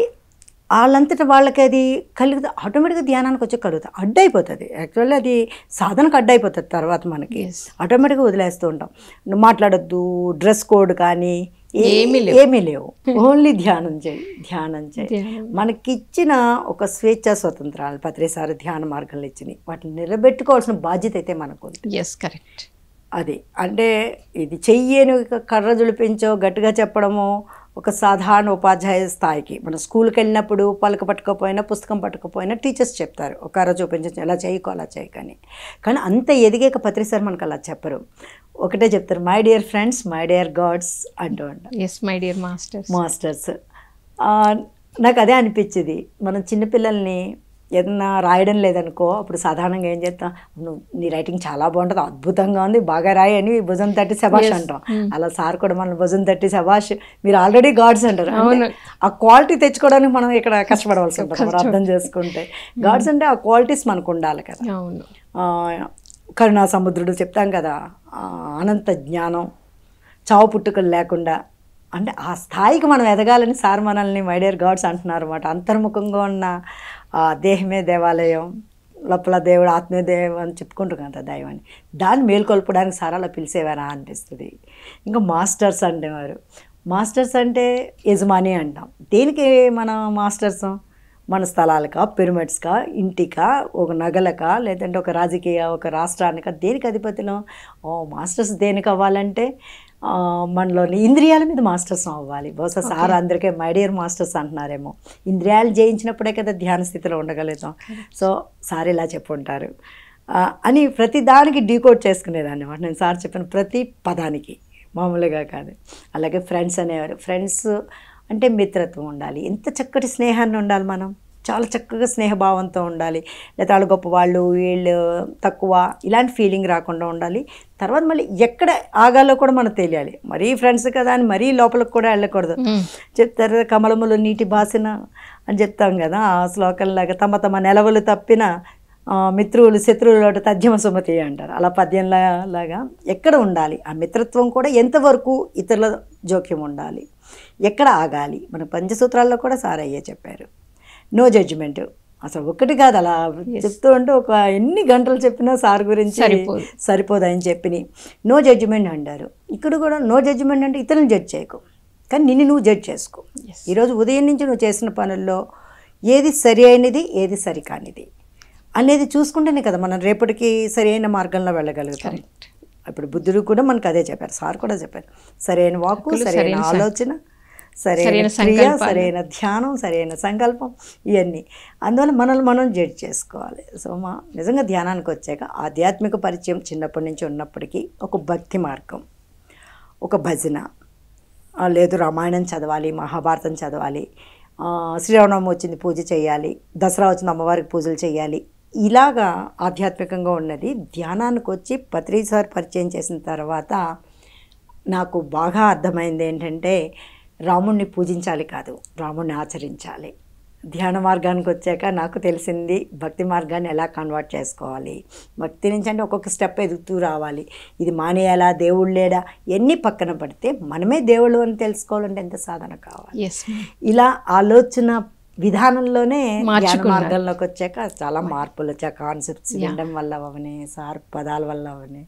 వాళ్ళంతటా వాళ్ళకి అది కలుగుతుంది, ఆటోమేటిక్గా ధ్యానానికి వచ్చి కలుగుతుంది. అడ్డైపోతుంది, యాక్చువల్లీ అది సాధనకు అడ్డైపోతుంది. తర్వాత మనకి ఆటోమేటిక్గా వదిలేస్తూ ఉంటాం. మాట్లాడొద్దు, డ్రెస్ కోడ్ కానీ ఏమీ లేవు, ఓన్లీ ధ్యానం చేయి. మనకిచ్చిన ఒక స్వేచ్ఛ స్వతంత్రాలు పత్రిసారి ధ్యాన మార్గంలో ఇచ్చినాయి, వాటిని నిలబెట్టుకోవాల్సిన బాధ్యత అయితే మనకు. కరెక్ట్. అది అంటే ఇది చెయ్యను కర్ర జులిపించో గట్టిగా చెప్పడమో ఒక సాధారణ ఉపాధ్యాయ స్థాయికి. మనం స్కూల్కి వెళ్ళినప్పుడు పలక పట్టుకోపోయినా పుస్తకం పట్టుకోపోయినా టీచర్స్ చెప్తారు ఒక కర్ర చూపించచ్చు, ఎలా చేయకో అలా చేయకని. కానీ అంత ఎదిగాక పత్రిసారి మనకు అలా చెప్పరు, ఒకటే చెప్తారు, my dear friends, my dear God's అంటూ ఉంటారు. My dear masters. నాకు అదే అనిపించింది. మనం చిన్నపిల్లల్ని ఏదన్నా రాయడం లేదనుకో అప్పుడు సాధారణంగా ఏం చేస్తాం, నువ్వు నీ రైటింగ్ చాలా బాగుంటుంది, అద్భుతంగా ఉంది, బాగా రాయి అని భుజం తట్టి శబాష్ అంటాం. అలా సార్ కూడా మనం భుజం తట్టి శబాష్, మీరు ఆల్రెడీ గాడ్స్ అంటారు. ఆ క్వాలిటీ తెచ్చుకోవడానికి మనం ఇక్కడ కష్టపడవలసి ఉంటుంది. మనం అర్థం చేసుకుంటే గాడ్స్ అంటే ఆ క్వాలిటీస్ మనకు ఉండాలి కదా. కరుణా సముద్రుడు చెప్తాం కదా, అనంత జ్ఞానం, చావు పుట్టుకలు లేకుండా. అంటే ఆ స్థాయికి మనం ఎదగాలని సార్ మనల్ని మై డియర్ గాడ్స్ అంటున్నారు అన్నమాట. అంతర్ముఖంగా ఉన్న దేహమే దేవాలయం, లోపల దేవుడు ఆత్మీయ దేవం అని చెప్పుకుంటున్నాం కదా దైవాన్ని. దాన్ని మేల్కొల్పడానికి సార్ అలా పిలిచేవారా అనిపిస్తుంది. ఇంకా మాస్టర్స్ అంటేవారు. మాస్టర్స్ అంటే యజమాని అంటాం. దేనికి మన మాస్టర్స్? మన స్థలాలకా, పిరమిడ్స్కా, ఇంటికా, ఒక నగలకా, లేదంటే ఒక రాజకీయ ఒక రాష్ట్రానికా, దేనికి అధిపతిలో? మాస్టర్స్ దేనికి అవ్వాలంటే మనలోని ఇంద్రియాల మీద మాస్టర్స్ అవ్వాలి. బహుశా సార్ అందరికీ మై డియర్ మాస్టర్స్ అంటున్నారేమో. ఇంద్రియాలు జయించినప్పుడే కదా ధ్యాన స్థితిలో ఉండగలుగుతాం. సో సార్ ఇలా చెప్పుంటారు అని ప్రతి దానికి డీకోడ్ చేసుకునేదాన్ని అన్నమాట నేను సార్ చెప్పిన ప్రతి పదానికి, మామూలుగా కాదు. అలాగే ఫ్రెండ్స్ అనేవారు. ఫ్రెండ్స్ అంటే మిత్రత్వం ఉండాలి, ఎంత చక్కటి స్నేహాన్ని ఉండాలి, మనం చాలా చక్కగా స్నేహభావంతో ఉండాలి. లేదా వాళ్ళు గొప్పవాళ్ళు, వీళ్ళు తక్కువ, ఇలాంటి ఫీలింగ్ రాకుండా ఉండాలి. తర్వాత మళ్ళీ ఎక్కడ ఆగాలో కూడా మనకు తెలియాలి. మరీ ఫ్రెండ్స్ కదా అని మరీ లోపలికి కూడా వెళ్ళకూడదు. చెప్తారు కమలములు నీటి బాసిన అని చెప్తాం కదా, ఆ శ్లోకంలాగా తమ తమ నెలవులు తప్పిన మిత్రులు శత్రువులు తథ్యమ సుమతి అంటారు. అలా పద్యంలాగా ఎక్కడ ఉండాలి ఆ మిత్రత్వం కూడా, ఎంతవరకు ఇతరుల జోక్యం ఉండాలి, ఎక్కడ ఆగాలి. మన పంచసూత్రాల్లో కూడా సార్ అయ్యే చెప్పారు. No judgement. అసలు ఒకటి కాదు, అలా చెప్తూ ఉంటే ఒక ఎన్ని గంటలు చెప్పినా సార్ గురించి సరిపోదు అని చెప్పి నో జడ్జిమెంట్ అంటారు. ఇక్కడ కూడా నో జడ్జిమెంట్ అంటే ఇతరులను జడ్జ్ చేయకు, కానీ నిన్ను నువ్వు జడ్జ్ చేసుకో. ఈరోజు ఉదయం నుంచి నువ్వు చేసిన పనుల్లో ఏది సరి అయినది, ఏది సరికానిది అనేది చూసుకుంటేనే కదా మనం రేపటికి సరి అయిన మార్గంలో వెళ్ళగలుగుతాం. ఇప్పుడు బుద్ధుడు కూడా మనకు అదే చెప్పారు, సార్ కూడా చెప్పారు. సరైన వాక్కు, సరైన ఆలోచన, సరైన క్రియ, సరైన ధ్యానం, సరైన సంకల్పం, ఇవన్నీ. అందువల్ల మనల్ని మనం జడ్జ్ చేసుకోవాలి. సో నిజంగా ధ్యానానికి వచ్చాక ఆధ్యాత్మిక పరిచయం చిన్నప్పటి నుంచి ఉన్నప్పటికీ ఒక భక్తి మార్గం, ఒక భజన, లేదు రామాయణం చదవాలి, మహాభారతం చదవాలి, శ్రీరామనవమి వచ్చింది పూజ చేయాలి, దసరా వచ్చింది అమ్మవారికి పూజలు చేయాలి, ఇలాగా ఆధ్యాత్మికంగా ఉన్నది. ధ్యానానికి వచ్చి పత్రి సార్ పరిచయం చేసిన తర్వాత నాకు బాగా అర్థమైంది ఏంటంటే, రాముణ్ణి పూజించాలి కాదు, రాముణ్ణి ఆచరించాలి. ధ్యాన మార్గానికి వచ్చాక నాకు తెలిసింది భక్తి మార్గాన్ని ఎలా కన్వర్ట్ చేసుకోవాలి. భక్తి నుంచి అంటే ఒక్కొక్క స్టెప్ ఎదుగుతూ రావాలి. ఇది మానేయాలా, దేవుడు లేడా, ఎన్ని పక్కన పడితే మనమే దేవుడు అని తెలుసుకోవాలంటే ఎంత సాధన కావాలి. ఇలా ఆలోచన విధానంలోనే ధ్యాన మార్గంలోకి వచ్చాక చాలా మార్పులు వచ్చాయి. కాన్సెప్ట్స్ వినడం వల్ల అవనే, సార్ పదాల వల్ల అవనే.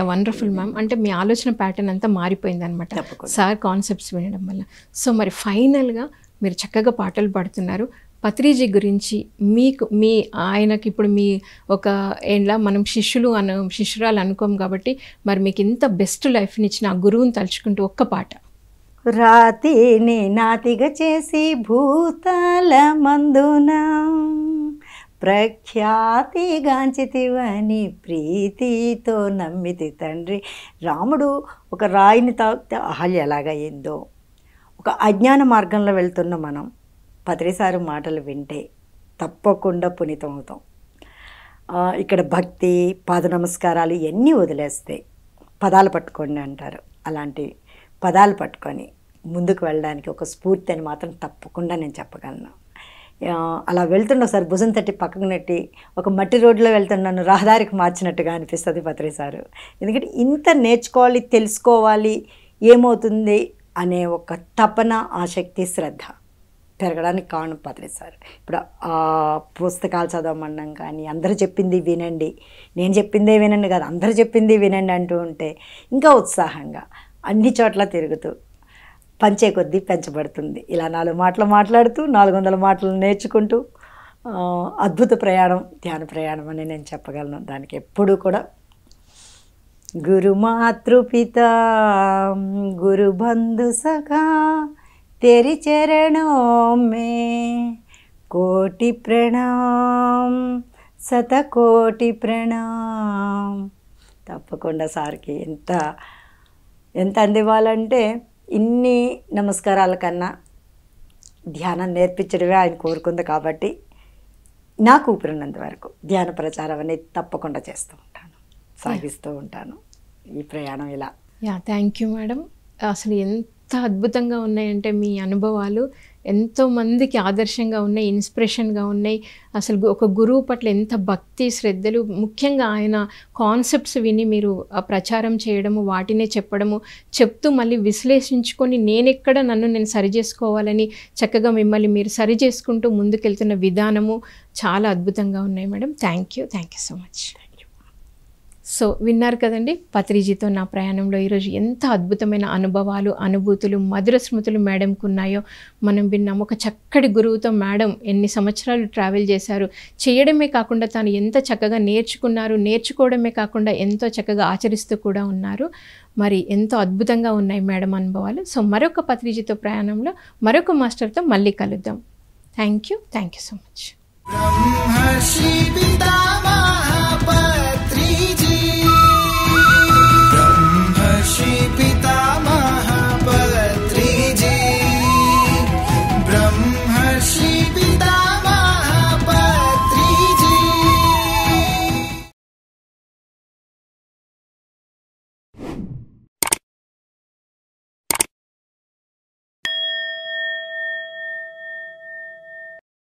Wonderful ma'am. అంటే మీ ఆలోచన ప్యాటర్న్ అంతా మారిపోయింది అనమాట సార్ కాన్సెప్ట్స్ వినడం వల్ల. సో మరి ఫైనల్గా మీరు చక్కగా పాటలు పాడుతున్నారు. పత్రిజీ గురించి మీకు ఆయనకి ఇప్పుడు మీ ఒక ఏంలా మనం శిష్యురాలు అనుకోం కాబట్టి మరి మీకు ఇంత బెస్ట్ లైఫ్ని ఇచ్చిన ఆ గురువుని తలుచుకుంటూ ఒక్క పాట. రాతిని నాతిగా చేసి భూతాల మందున ప్రఖ్యాతిగాంచితివని ప్రీతితో నమ్మితి తండ్రి. రాముడు ఒక రాయిని తాకితే అహల్య ఎలాగయ్యిందో, ఒక అజ్ఞాన మార్గంలో వెళ్తున్న మనం పత్రిసారు మాటలు వింటే తప్పకుండా పునీతం అవుతాం. ఇక్కడ భక్తి, పాద నమస్కారాలు ఇవన్నీ వదిలేస్తే పదాలు పట్టుకోండి అంటారు. అలాంటి పదాలు పట్టుకొని ముందుకు వెళ్ళడానికి ఒక స్ఫూర్తి అని మాత్రం తప్పకుండా నేను చెప్పగలను. అలా వెళ్తుండే ఒకసారి భుజం తట్టి పక్కకు నెట్టి ఒక మట్టి రోడ్లో వెళ్తున్నాను రహదారికి మార్చినట్టుగా అనిపిస్తుంది పత్రి సారు. ఎందుకంటే ఇంత నేర్చుకోవాలి, తెలుసుకోవాలి, ఏమవుతుంది అనే ఒక తపన, ఆసక్తి, శ్రద్ధ పెరగడానికి కారణం పత్రి సార్. ఇప్పుడు ఆ పుస్తకాలు చదవమన్నాం కానీ అందరూ చెప్పింది వినండి, నేను చెప్పిందే వినండి కాదు, అందరూ చెప్పింది వినండి అంటూ ఉంటే ఇంకా ఉత్సాహంగా అన్ని చోట్ల తిరుగుతూ పంచే కొద్దీ పెంచబడుతుంది. ఇలా 4 మాటలు మాట్లాడుతూ 400 మాటలు నేర్చుకుంటూ అద్భుత ప్రయాణం, ధ్యాన ప్రయాణం అని నేను చెప్పగలను. దానికి ఎప్పుడూ కూడా గురు మాతృపిత గురు బంధు సఖా तेरी चरणों में कोटि प्रणाम శతకోటి ప్రణాం. తప్పకుండా సార్కి ఎంత అందివ్వాలంటే ఇన్ని నమస్కారాల కన్నా ధ్యానం నేర్పించడమే ఆయన కోరుకుంది. కాబట్టి నాకు ఊపిరినంత వరకు ధ్యాన ప్రచారం అనేది తప్పకుండా చేస్తూ ఉంటాను, సాగిస్తూ ఉంటాను ఈ ప్రయాణం ఇలా. Thank you madam. అసలు ఎంత అద్భుతంగా ఉన్నాయంటే మీ అనుభవాలు ఎంతోమందికి ఆదర్శంగా ఉన్నాయి, ఇన్స్పిరేషన్గా ఉన్నాయి. అసలు ఒక గురువు పట్ల ఎంత భక్తి శ్రద్ధలు, ముఖ్యంగా ఆయన కాన్సెప్ట్స్ విని మీరు ప్రచారం చేయడము, వాటినే చెప్పడము, చెప్తూ మళ్ళీ విశ్లేషించుకొని నన్ను సరి చేసుకోవాలని చక్కగా మిమ్మల్ని మీరు సరి చేసుకుంటూ ముందుకెళ్తున్న విధానము చాలా అద్భుతంగా ఉన్నాయి madam. Thank you so much. So విన్నారు కదండి, పత్రిజీతో నా ప్రయాణంలో ఈరోజు ఎంత అద్భుతమైన అనుభవాలు, అనుభూతులు, మధుర స్మృతులు మేడంకు ఉన్నాయో మనం విన్నాం. ఒక చక్కటి గురువుతో మేడం ఎన్ని సంవత్సరాలు ట్రావెల్ చేశారు, చేయడమే కాకుండా తాను ఎంత చక్కగా నేర్చుకున్నారు, నేర్చుకోవడమే కాకుండా ఎంతో చక్కగా ఆచరిస్తూ కూడా ఉన్నారు. మరి ఎంతో అద్భుతంగా ఉన్నాయి మేడం అనుభవాలు. సో మరొక పత్రిజీతో ప్రయాణంలో మరొక మాస్టర్తో మళ్ళీ కలుద్దాం. Thank you so much.